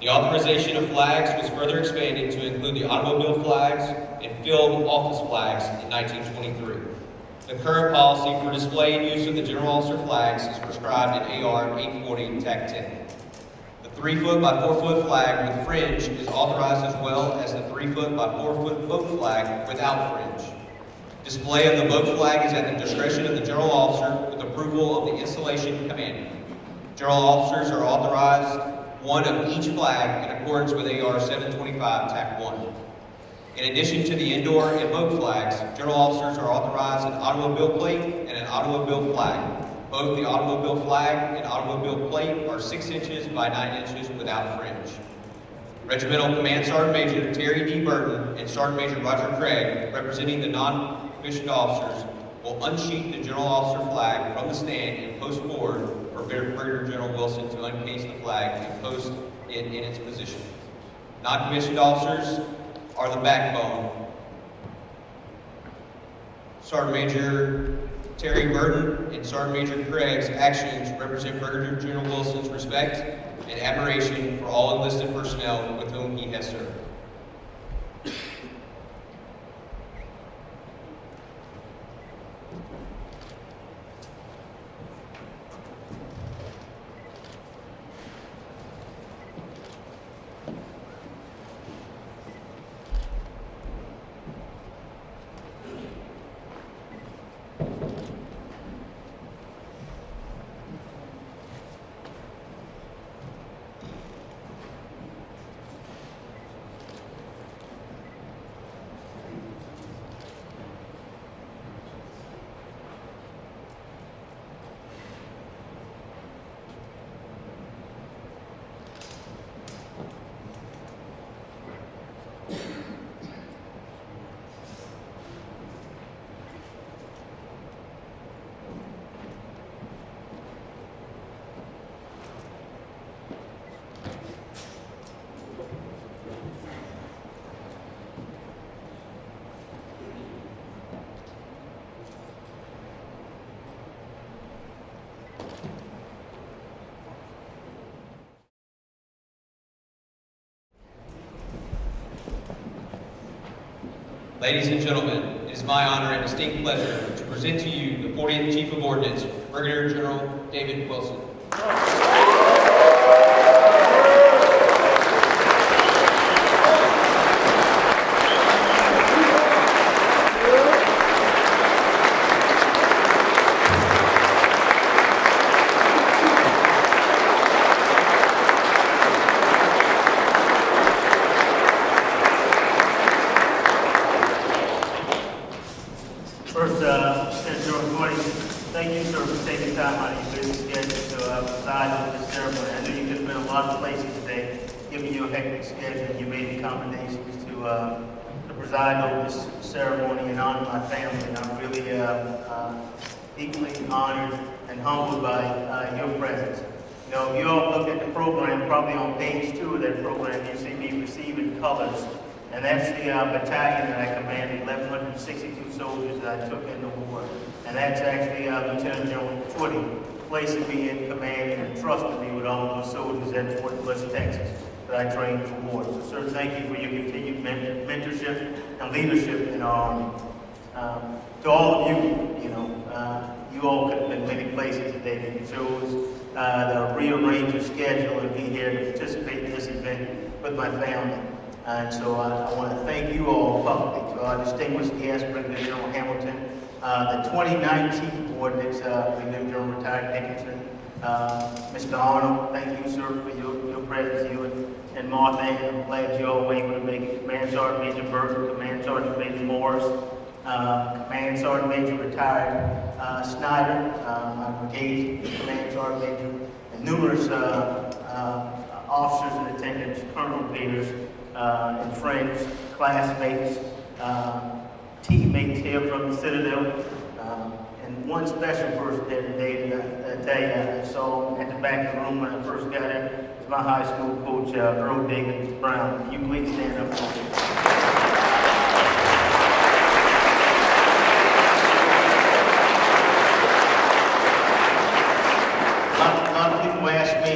The authorization of flags was further expanded to include the automobile flags and field office flags in 1923. The current policy for display and use of the general officer flags is prescribed in AR 840 TAC 10. The 3-foot by 4-foot flag with fringe is authorized as well as the 3-foot by 4-foot boat flag without fringe. Display of the boat flag is at the discretion of the general officer with approval of the installation commander. General officers are authorized one of each flag in accordance with AR 725 TAC 1. In addition to the indoor and boat flags, general officers are authorized an automobile plate and an automobile flag. Both the automobile flag and automobile plate are 6 inches by 9 inches without fringe. Regimental Command Sergeant Major Terry D. Burton and Sergeant Major Roger Craig, representing the non-commissioned officers, will unsheath the general officer flag from the stand and post forward for Brigadier General Wilson to uncase the flag and post it in its position. Non-commissioned officers are the backbone. Sergeant Major Terry Burton and Sergeant Major Craig's actions represent Brigadier General Wilson's respect and admiration for all enlisted personnel with whom he has served. Ladies and gentlemen, it is my honor and distinct pleasure to present to you the 40th Chief of Ordnance, Brigadier General David Wilson. First, General Gwynn, thank you, sir, for taking time out of your busy schedule to preside over this ceremony. I know you could have been a lot of places today, given your hectic schedule. You made accommodations to preside over this ceremony and honor my family. And I'm really equally honored and humbled by your presence. You know, if you all look at the program, probably on page 2 of that program, you see me receiving colors. And that's the battalion that I commanded, 1,162 soldiers that I took in the war. And that's actually Lieutenant General Twitty placing me in command and trusting me with all those soldiers at Fort Bliss, Texas, that I trained for war. So, sir, thank you for your continued mentorship and leadership in our army. To all of you, you all could have been many places today, but you chose to rearrange your schedule and be here to participate in this event with my family. And so I want to thank you all publicly, to our distinguished guest, Brigadier General Hamilton, the 29th Board, Brigadier General Retired Dickinson, Mr. Arnold, thank you, sir, for your presence, you and Martha, and I'm glad you all were able to make it. Command Sergeant Major Burton, Command Sergeant Major Morris, Command Sergeant Major Retired Snyder, my brigade Command Sergeant Major, and numerous officers and attendants, Colonel Peters, and friends, classmates, teammates here from the Citadel, and one special person there today that I tell you, I saw at the back of the room when I first got in, was my high school coach, Earl Davis Brown. Can you please stand up for me? A lot of people ask me,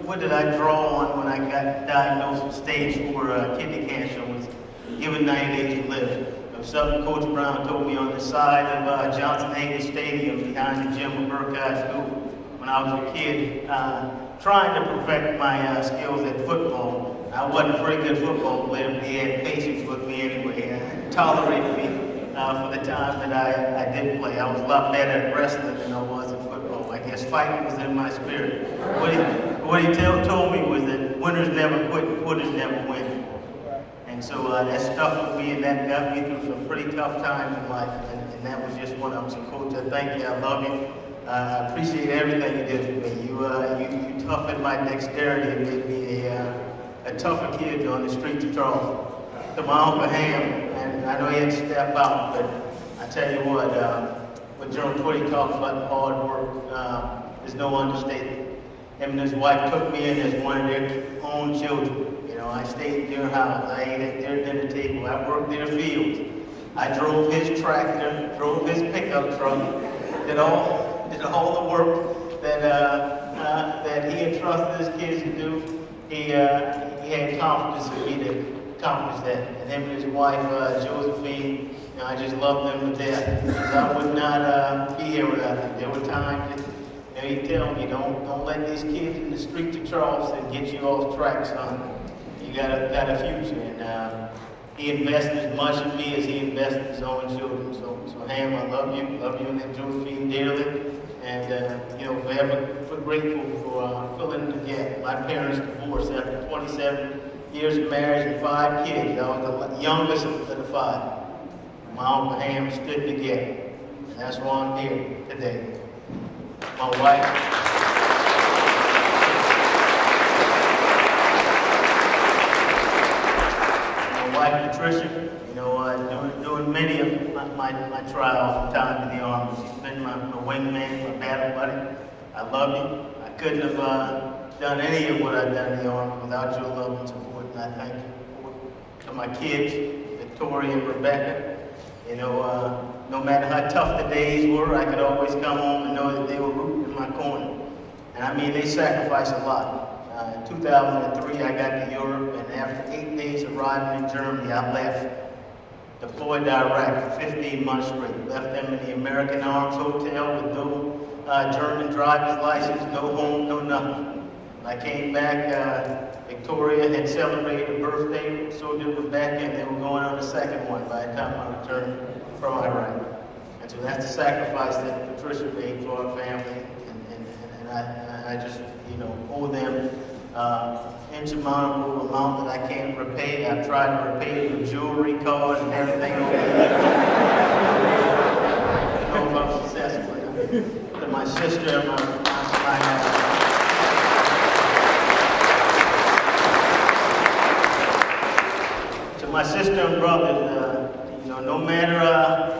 what did I draw on when I got diagnosed with stage 4 kidney cancer? Was given 90 days to live. Something Coach Brown told me on the side of Johnson Hayden Stadium behind the gym of Burke High School when I was a kid, trying to perfect my skills at football. I wasn't a very good football player, but he had patience with me anyway, and tolerated me for the time that I did play. I was a lot better at wrestling than I was in football. I guess fighting was in my spirit. What he told me was that winners never quit and quitters never win. And so that stuck with me, and that got me through some pretty tough times in life, and that was just one of them. So, Coach, I thank you. I love you. I appreciate everything you did for me. You toughened my dexterity and made me a tougher kid on the streets of Charleston. To my Uncle Ham, and I know he had to step out, but I tell you what General Twitty talks about hard work, there's no understatement. Him and his wife took me in as one of their own children. I stayed in their house, I ate at their dinner table, I worked their fields. I drove his tractor, drove his pickup truck, did all the work that he entrusted his kids to do. He had confidence in me to accomplish that. And him and his wife, Josephine, I just love them to death. Because I would not be here without them. There were times that he'd tell me, don't let these kids in the streets of Charleston get you off track, son. You got a future, and he invested as much in me as he invested in his own children. So Ham, I love you and Josephine dearly, and forever grateful for filling the gap. My parents divorced after 27 years of marriage and 5 kids. I was the youngest of the 5. My Uncle Ham stood the gap, and that's why I'm here today. My wife. Wife Patricia, doing many of my trials from time in the Army. She's been my wingman, my battle buddy. I love you. I couldn't have done any of what I've done in the Army without your love and support, and I thank you for my kids, Victoria and Rebecca. No matter how tough the days were, I could always come home and know that they were rooting in my corner. And I mean, they sacrificed a lot. In 2003, I got to Europe, and after 8 days arriving in Germany, I left, deployed to Iraq for 15 months straight. Left them in the American Arms Hotel with no German driver's license, no home, no nothing. I came back, Victoria had celebrated a birthday, so did Rebecca, and they were going on the second one by the time I returned from Iraq. And so that's the sacrifice that Patricia made for our family, and I just, owe them insurmountable amount that I can't repay. I've tried to repay it with jewelry, cars, and everything over there. I don't know if I'm successful. To my sister and my sister and brothers, no matter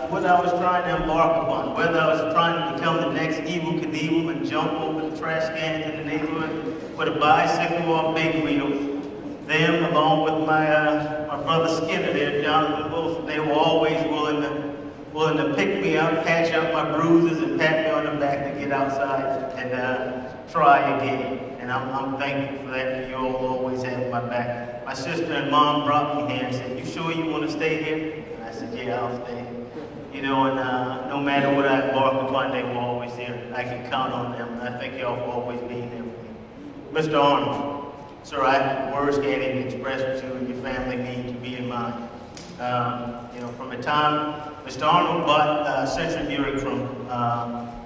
what I was trying to embark upon, whether I was trying to become the next Evel Knievel and jump over the trash cans in the neighborhood with a bicycle or a big wheel, them, along with my brother Skinner there, Jonathan Wilson, they were always willing willing to pick me up, patch up my bruises, and pat me on the back to get outside and try again. And I'm thankful for that. You all always have my back. My sister and mom brought me here and said, "You sure you want to stay here?" And I said, "Yeah, I'll stay." You know, and no matter what I embark upon, they were always there. I can count on them, and I thank y'all for always being there for me. Mr. Arnold, sir, words can't even express what you and your family mean to me and mine. You know, from the time Mr. Arnold bought Central Buick from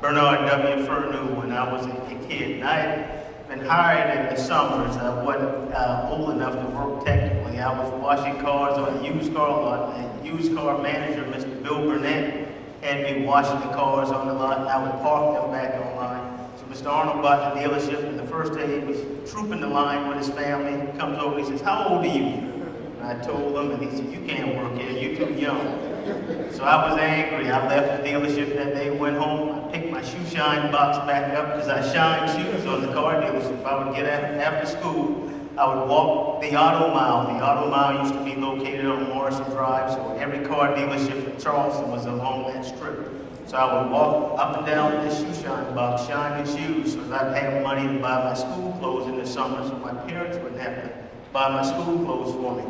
Bernard W. Furneaux when I was a kid, and I had been hired in the summers. I wasn't old enough to work technically. I was washing cars on a used car lot. The used car manager, Mr. Bill Burnett, had me washing the cars on the lot, and I would park them back on line. So Mr. Arnold bought the dealership, and the first day he was trooping the line with his family. He comes over, he says, "How old are you?" And I told him, and he said, "You can't work here, you're too young." So I was angry. I left the dealership that day, went home. I picked my shoe shine box back up because I shined shoes on the car dealership. I would get after school, I would walk the Auto Mile. The Auto Mile used to be located on Morrison Drive, so every car dealership in Charleston was along that strip. So I would walk up and down with this shoe shine box, shining shoes, so that I'd have money to buy my school clothes in the summer, so my parents wouldn't have to buy my school clothes for me.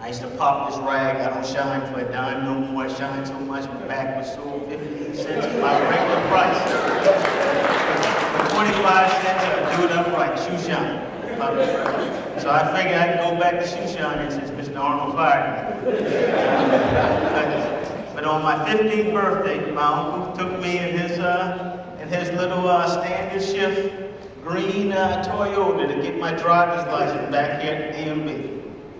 I used to pop this rag. I don't shine for a dime no more. I shine so much, my back was sold 15 cents at my regular price. For 25 cents, I'd do it upright, shoe shine. So I figured I'd go back to shoe shining since Mr. Arnold fired me. But on my 15th birthday, my uncle took me in his little standard shift green Toyota to get my driver's license back here at the DMV.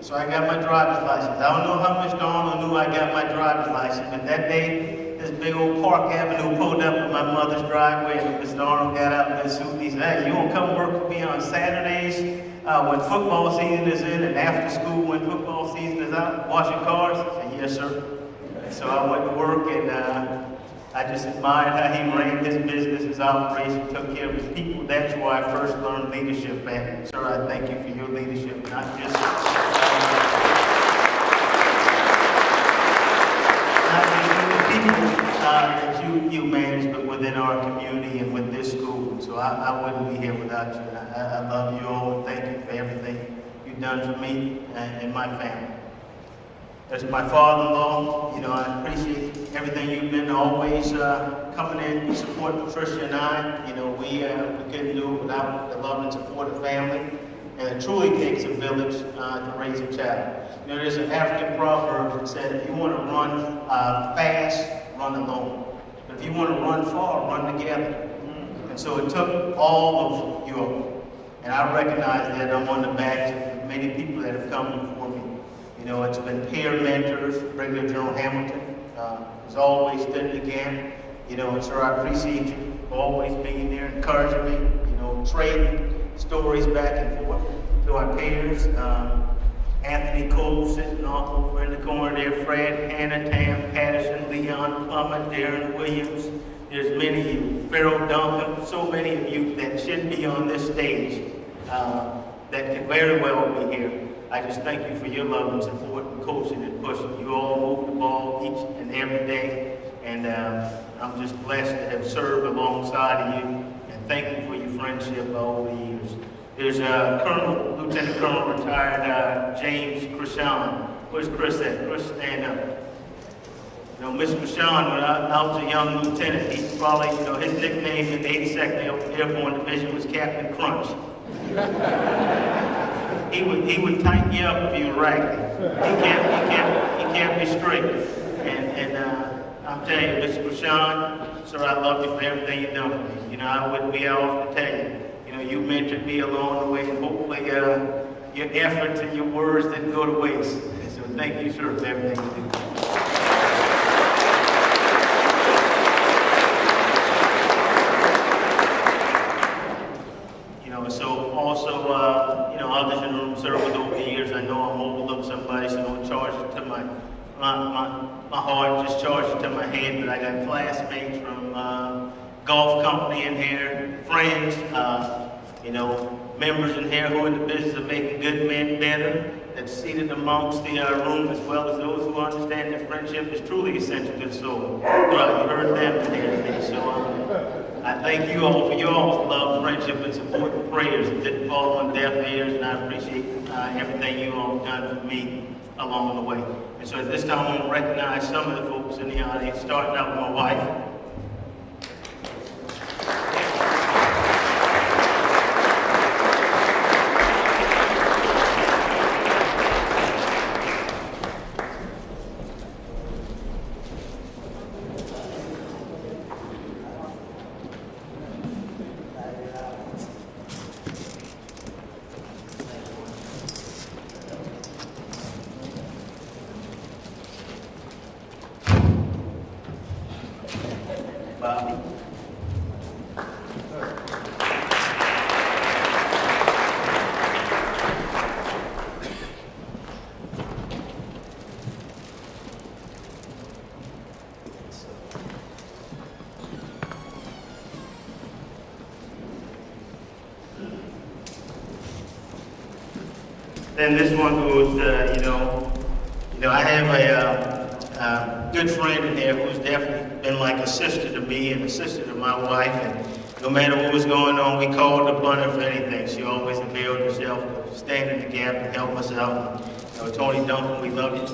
So I got my driver's license. I don't know how much Arnold knew I got my driver's license, but that day, this big old Park Avenue pulled up in my mother's driveway, and Mr. Arnold got out in his suit, and he said, "Hey, you gonna come work for me on Saturdays when football season is in, and after school when football season is out, washing cars?" I said, "Yes, sir." And so I went to work, and I just admired how he ran his business, his operation, took care of his people. That's where I first learned leadership at. Sir, I thank you for your leadership, not just the people that you manage, but within our community and with this school. So I wouldn't be here without you. And I love you all, and thank you for everything you've done for me and my family. As my father-in-law, you know, I appreciate everything you've been always coming in to support Patricia and I. You know, we couldn't do it without the love and support of family. And it truly takes a village to raise a child. You know, there's an African proverb that said, if you want to run fast, run alone. But if you want to run far, run together. And so it took all of you all. And I recognize that I'm on the backs of many people that have come before me. You know, it's been peer mentors. Brigadier General Hamilton has always stood again. You know, and sir, I appreciate you always being there, encouraging me, you know, trading stories back and forth to our peers. Anthony Cole sitting off over in the corner there, Fred, Hannah, Tam, Patterson, Leon Plummer, Darren Williams. There's many of you, Farrell Duncan, so many of you that should be on this stage that could very well be here. I just thank you for your love and support and coaching and pushing. You all move the ball each and every day, and I'm just blessed to have served alongside of you, and thank you for your friendship over the years. There's Lieutenant Colonel retired James Krishan. Where's Chris at? Chris, stand up. You know, Mr. Krishan, when I was a young lieutenant, he's probably, you know, his nickname in the 82nd Airborne Division was Captain Crunch. He would tighten you up if you were raggedy. He can't be straight. And I'm telling you, Mr. Krishan, sir, I love you for everything you've done for me. You know, I wouldn't be off to tell you. You know, you mentored me along the way, and hopefully your efforts and your words didn't go to waste. And so thank you, sir, for everything you do. So also, others in the room served with over the years. I know I'm overlooked somebody, so don't charge it to my heart, just charge it to my head. But I got classmates from golf company in here, friends, members in here who are in the business of making good men better. that's seated amongst the room, as well as those who understand that friendship is truly essential to the soul. You heard them there today, so I thank you all for your love, friendship, and support and prayers. It didn't fall on deaf ears, and I appreciate everything you all have done for me along the way. And so at this time, I want to recognize some of the folks in the audience, starting out with my wife. Bobby. Then this one goes, I have a good friend in there who's definitely been like a sister to me and a sister to my wife. And no matter what was going on, we called upon her for anything. She always availed herself to stand in the gap and help us out. Tony Duncan, we love you.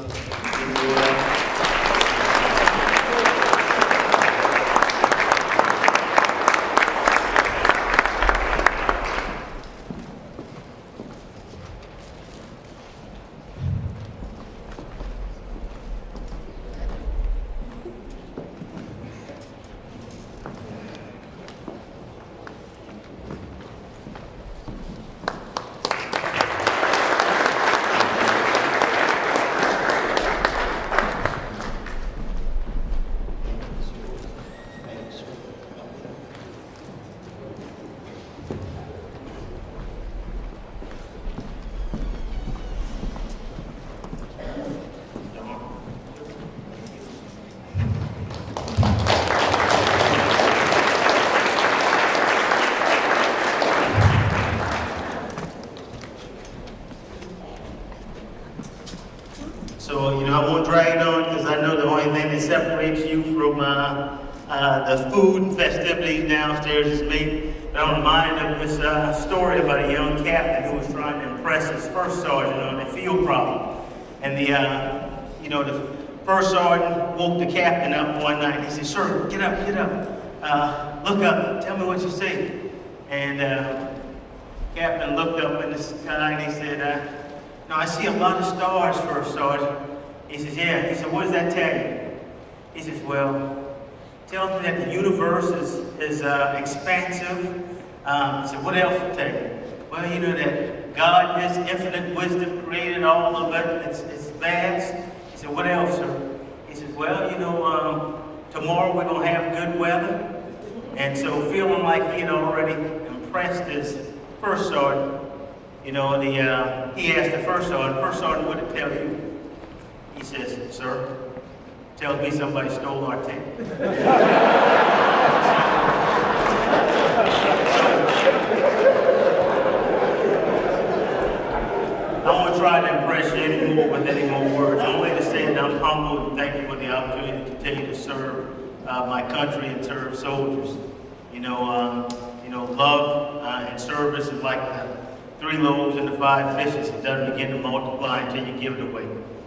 So, I won't drag it on because I know the only thing that separates you from the food and festivities downstairs is me. But I'm reminded of this story about a young captain who was trying to impress his first sergeant on a field problem. And the first sergeant woke the captain up one night. He said, "Sir, get up, look up, tell me what you see." And captain looked up in the sky and he said, "No, I see a lot of stars, First Sergeant." He says, "Yeah." He said, "What does that tell you?" He says, "Well, it tells me that the universe is expansive." He said, "What else will tell you?" "Well, that God, His infinite wisdom, created all of it. It's vast." He said, "What else, sir?" He says, "Well, tomorrow we're going to have good weather." And so feeling like he had already impressed his first sergeant, he asked the first sergeant, "What did it tell you?" He says, "Sir, it tells me somebody stole our tent." I won't try to impress you anymore with any more words, only to say that I'm humbled and thank you for the opportunity to continue to serve my country and serve soldiers. Love and service is like the 3 loaves and the 5 fishes. It doesn't begin to multiply until you give it away.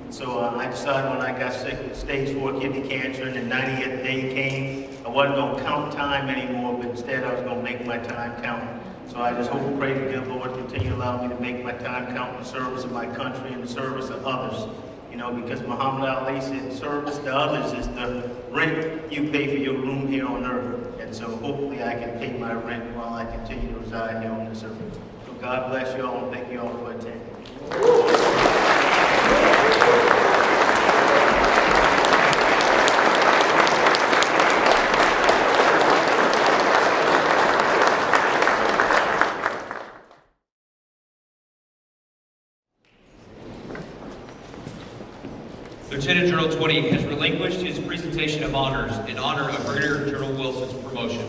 So I decided when I got sick with stage 4 kidney cancer and the 90th day came, I wasn't going to count time anymore, but instead I was going to make my time count. So I just hope and pray that the Lord continue to allow me to make my time count in the service of my country and the service of others. Because Muhammad Ali said service to others is the rent you pay for your room here on earth. And so hopefully I can pay my rent while I continue to reside here on this earth. So God bless you all and thank you all for attending. Lieutenant General 20 has relinquished his presentation of honors in honor of Brigadier General Wilson's promotion.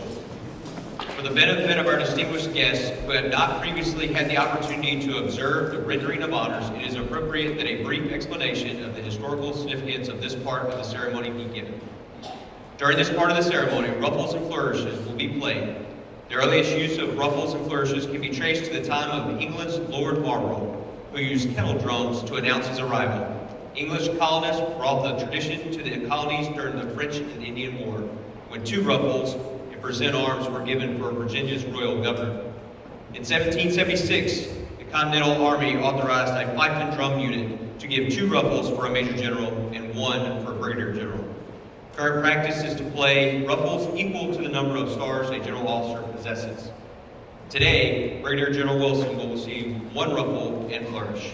For For the benefit of our distinguished guests who have not previously had the opportunity to observe the rendering of honors, it is appropriate that a brief explanation of the historical significance of this part of the ceremony be given. During this part of the ceremony, ruffles and flourishes will be played. The earliest use of ruffles and flourishes can be traced to the time of England's Lord Marlborough, who used kettle drums to announce his arrival. English colonists brought the tradition to the colonies during the French and Indian War, when 2 ruffles and present arms were given for Virginia's royal governor. In 1776, the Continental Army authorized a fife and drum unit to give 2 ruffles for a major general and 1 for a brigadier general. Current practice is to play ruffles equal to the number of stars a general officer possesses. Today, Brigadier General Wilson will receive 1 ruffle and flourish.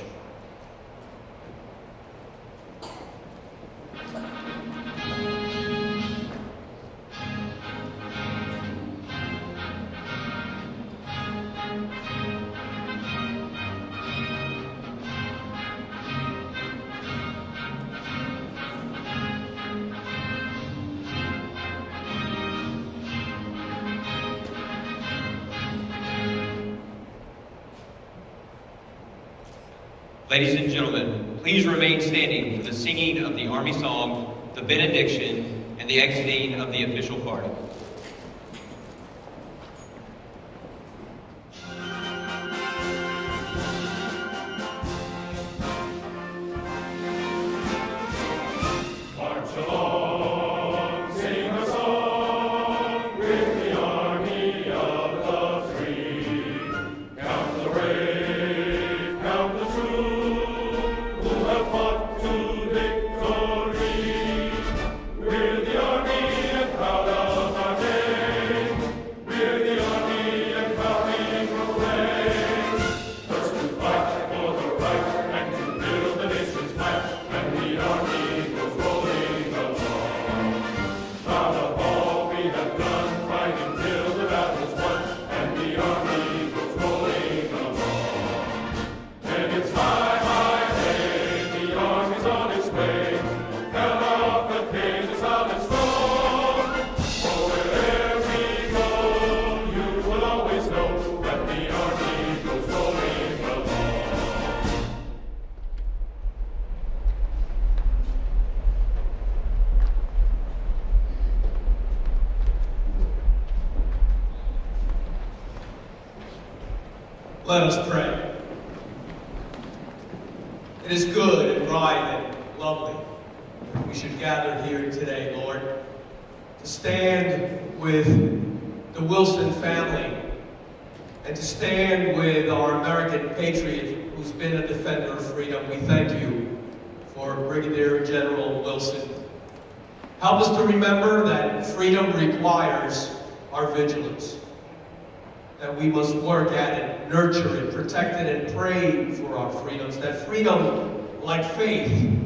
Ladies and gentlemen, please remain standing for the singing of the Army song, the benediction, and the exiting of the official party. Let us pray. It is good and right and lovely we should gather here today, Lord, to stand with the Wilson family and to stand with our American patriot who's been a defender of freedom. We thank you for Brigadier General Wilson. Help us to remember that freedom requires our vigilance, that we must work at it, nurture it, protect it, and pray for our freedoms. That freedom, like faith,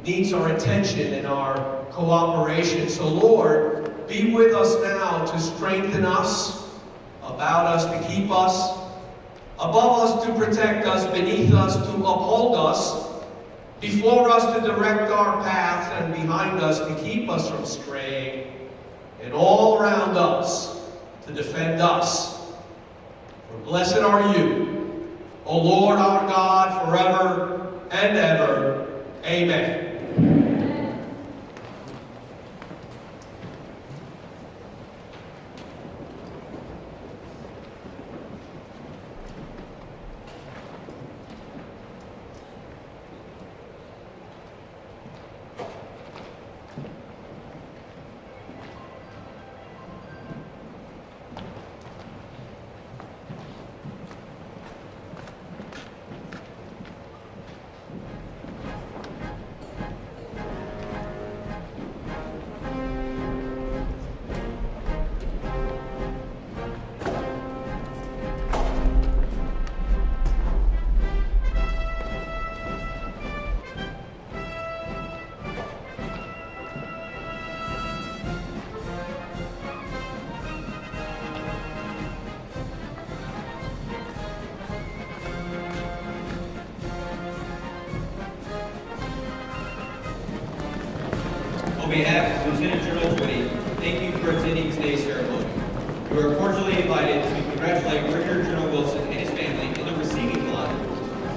needs our attention and our cooperation. So Lord, be with us now to strengthen us, about us to keep us, above us to protect us, beneath us to uphold us, before us to direct our path, and behind us to keep us from straying, and all around us to defend us. For blessed are you, O Lord our God, forever and ever. Amen. On behalf of Lieutenant General Gwynn, thank you for attending today's ceremony. You are cordially invited to congratulate Brigadier General Wilson and his family in the receiving line.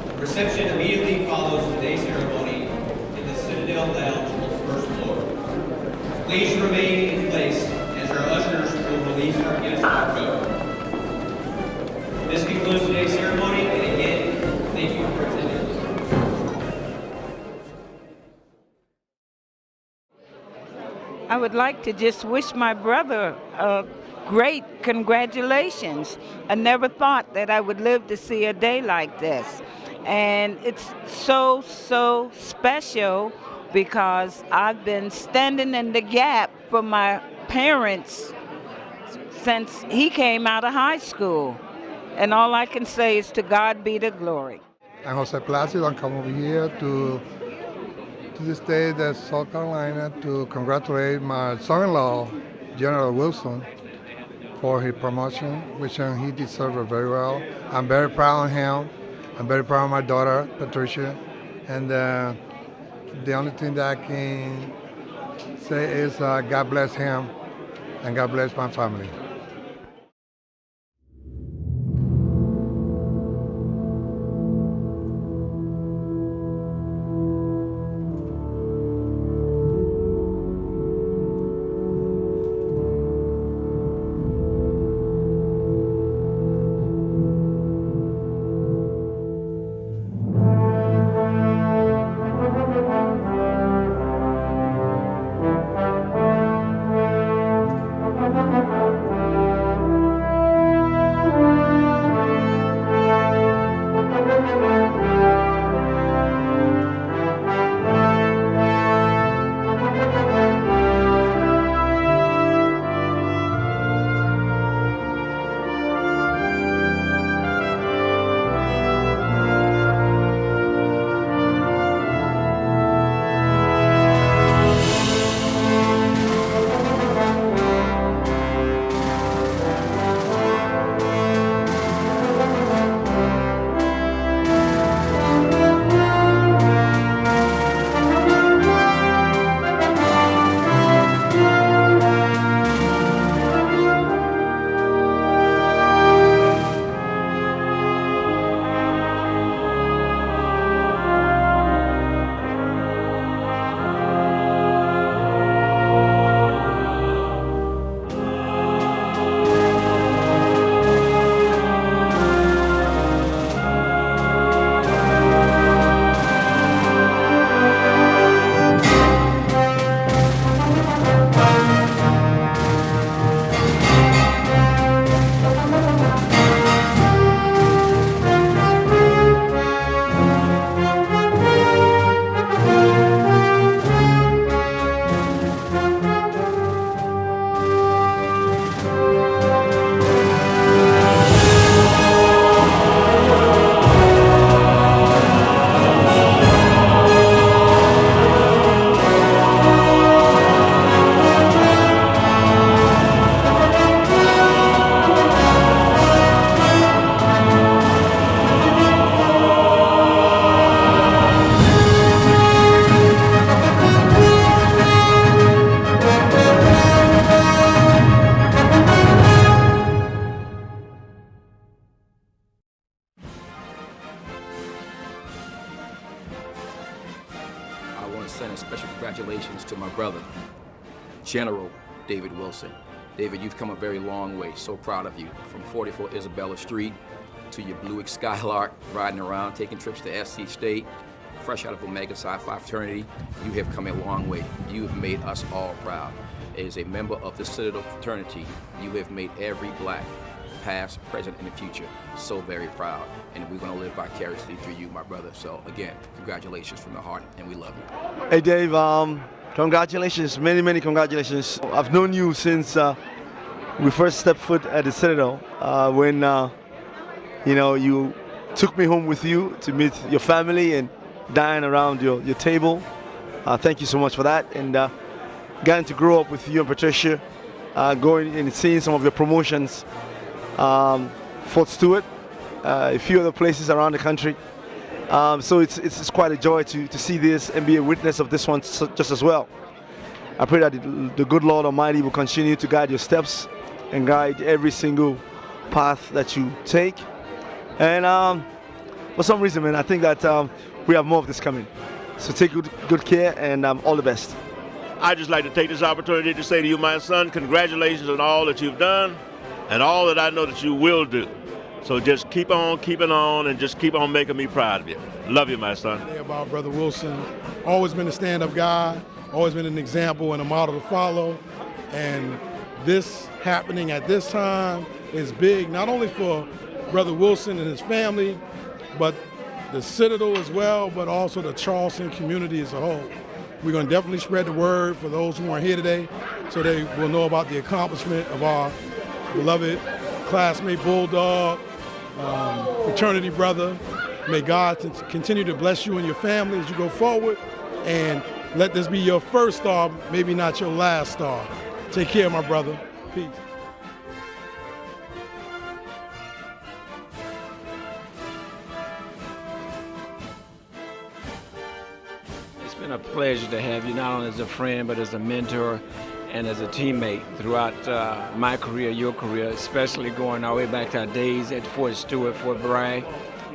The reception immediately follows today's ceremony in the Citadel Lounge on the first floor. Please remain in place as our ushers will release our guests by code. This concludes today's ceremony, and again, thank you for attending. I would like to just wish my brother a great congratulations. I never thought that I would live to see a day like this. And it's so, so special because I've been standing in the gap for my parents since he came out of high school. And all I can say is to God be the glory. I'm Jose Placido. I come over here to the state of South Carolina to congratulate my son-in-law, General Wilson, for his promotion, which he deserved it very well. I'm very proud of him. I'm very proud of my daughter, Patricia. And the only thing that I can say is God bless him and God bless my family. send a special congratulations to my brother, General David Wilson. David, you've come a very long way. So proud of you. From 44 Isabella Street to your Buick Skylark, riding around, taking trips to SC State, fresh out of Omega Psi Phi fraternity, you have come a long way. You have made us all proud. As a member of the Citadel fraternity, you have made every black, past, present, and the future, so very proud. And we're going to live vicariously through you, my brother. So again, congratulations from the heart, and we love you. Hey Dave, congratulations, many congratulations. I've known you since we first stepped foot at the Citadel, when you took me home with you to meet your family and dine around your table. Thank you so much for that. And getting to grow up with you and Patricia, going and seeing some of your promotions, Fort Stewart, a few other places around the country. So it's quite a joy to see this and be a witness of this one just as well. I pray that the good Lord Almighty will continue to guide your steps and guide every single path that you take. And for some reason, man, I think that we have more of this coming. So take good care, and all the best. I'd just like to take this opportunity to say to you, my son, congratulations on all that you've done and all that I know that you will do. So just keep on keeping on and just keep on making me proud of you. Love you, my son. About Brother Wilson, always been a stand-up guy, always been an example and a model to follow. And this happening at this time is big, not only for Brother Wilson and his family, but the Citadel as well, but also the Charleston community as a whole. We're going to definitely spread the word for those who aren't here today so they will know about the accomplishment of our beloved classmate, Bulldog, fraternity brother. May God continue to bless you and your family as you go forward, and let this be your first star, maybe not your last star. Take care, my brother. Peace. It's been a pleasure to have you not only as a friend but as a mentor and as a teammate throughout my career, your career, especially going all the way back to our days at Fort Stewart, Fort Bragg,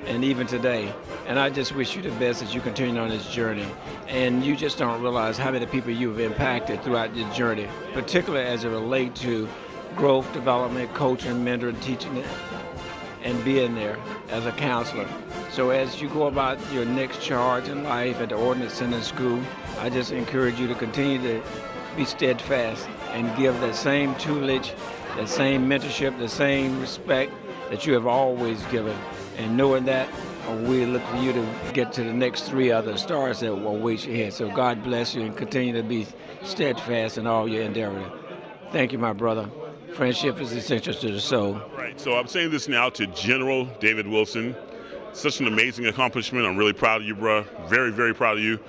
and even today. And I just wish you the best as you continue on this journey. And you just don't realize how many people you've impacted throughout your journey, particularly as it relates to growth, development, coaching, mentoring, teaching, and being there as a counselor. So as you go about your next charge in life at the Ordnance Center School, I just encourage you to continue to be steadfast and give that same tutelage, that same mentorship, the same respect that you have always given. And knowing that, we look for you to get to the next 3 other stars that will wait you here. So God bless you and continue to be steadfast in all your endeavor. Thank you, my brother. Friendship is essential to the soul. Right, so I'm saying this now to General David Wilson. Such an amazing accomplishment. I'm really proud of you, bro. Very, very proud of you.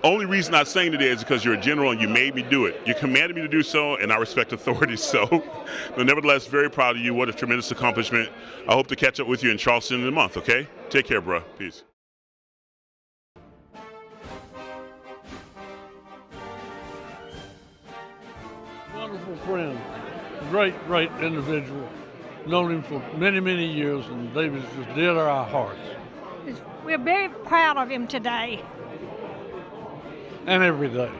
Only reason I'm saying today is because you're a general and you made me do it. You commanded me to do so, and I respect authority. So, but nevertheless, very proud of you. What a tremendous accomplishment. I hope to catch up with you in Charleston in a month, okay? Take care, bro. Peace. Wonderful friend. Great, great individual. Known him for many, many years, and David's just dear to our hearts. We're very proud of him today. And every day.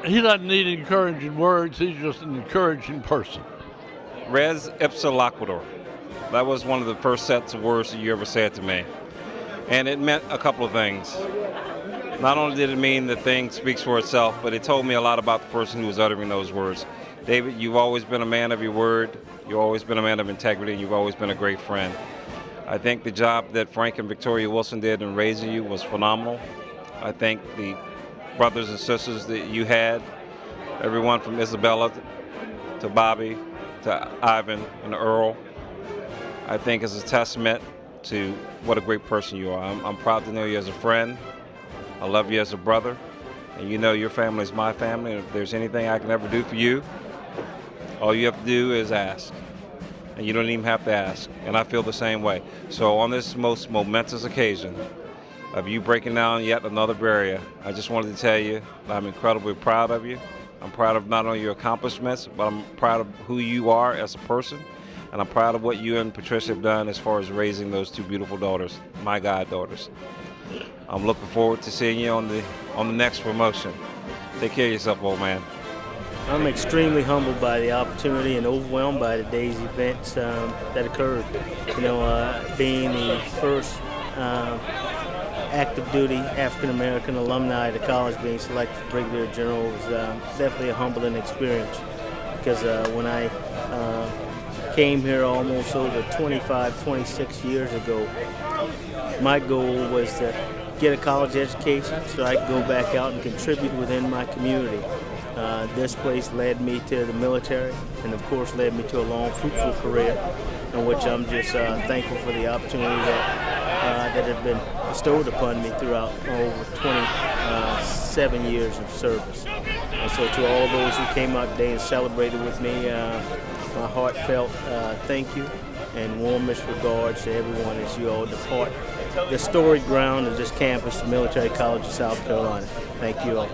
He doesn't need encouraging words, he's just an encouraging person. Res ipsa loquitur. That was one of the first sets of words that you ever said to me. And it meant a couple of things. Not only did it mean the thing speaks for itself, but it told me a lot about the person who was uttering those words. David, you've always been a man of your word, you've always been a man of integrity, and you've always been a great friend. I think the job that Frank and Victoria Wilson did in raising you was phenomenal. I think the brothers and sisters that you had, everyone from Isabella to Bobby to Ivan and Earl, I think is a testament to what a great person you are. I'm proud to know you as a friend. I love you as a brother. And you know your family is my family. And if there's anything I can ever do for you, all you have to do is ask. And you don't even have to ask. And I feel the same way. So on this most momentous occasion of you breaking down yet another barrier, I just wanted to tell you that I'm incredibly proud of you. I'm proud of not only your accomplishments, but I'm proud of who you are as a person. And I'm proud of what you and Patricia have done as far as raising those 2 beautiful daughters, my goddaughters. I'm looking forward to seeing you on the next promotion. Take care of yourself, old man. I'm extremely humbled by the opportunity and overwhelmed by today's events that occurred. You know, being the first active duty African-American alumni at the college being selected for Brigadier General was definitely a humbling experience, because when I came here almost over 25, 26 years ago, my goal was to get a college education so I could go back out and contribute within my community. This place led me to the military, and of course led me to a long, fruitful career, in which I'm just thankful for the opportunity that had been bestowed upon me throughout over 27 years of service. And so to all those who came out today and celebrated with me, my heartfelt thank you and warmest regards to everyone as you all depart the storied ground of this campus, the Military College of South Carolina. Thank you all.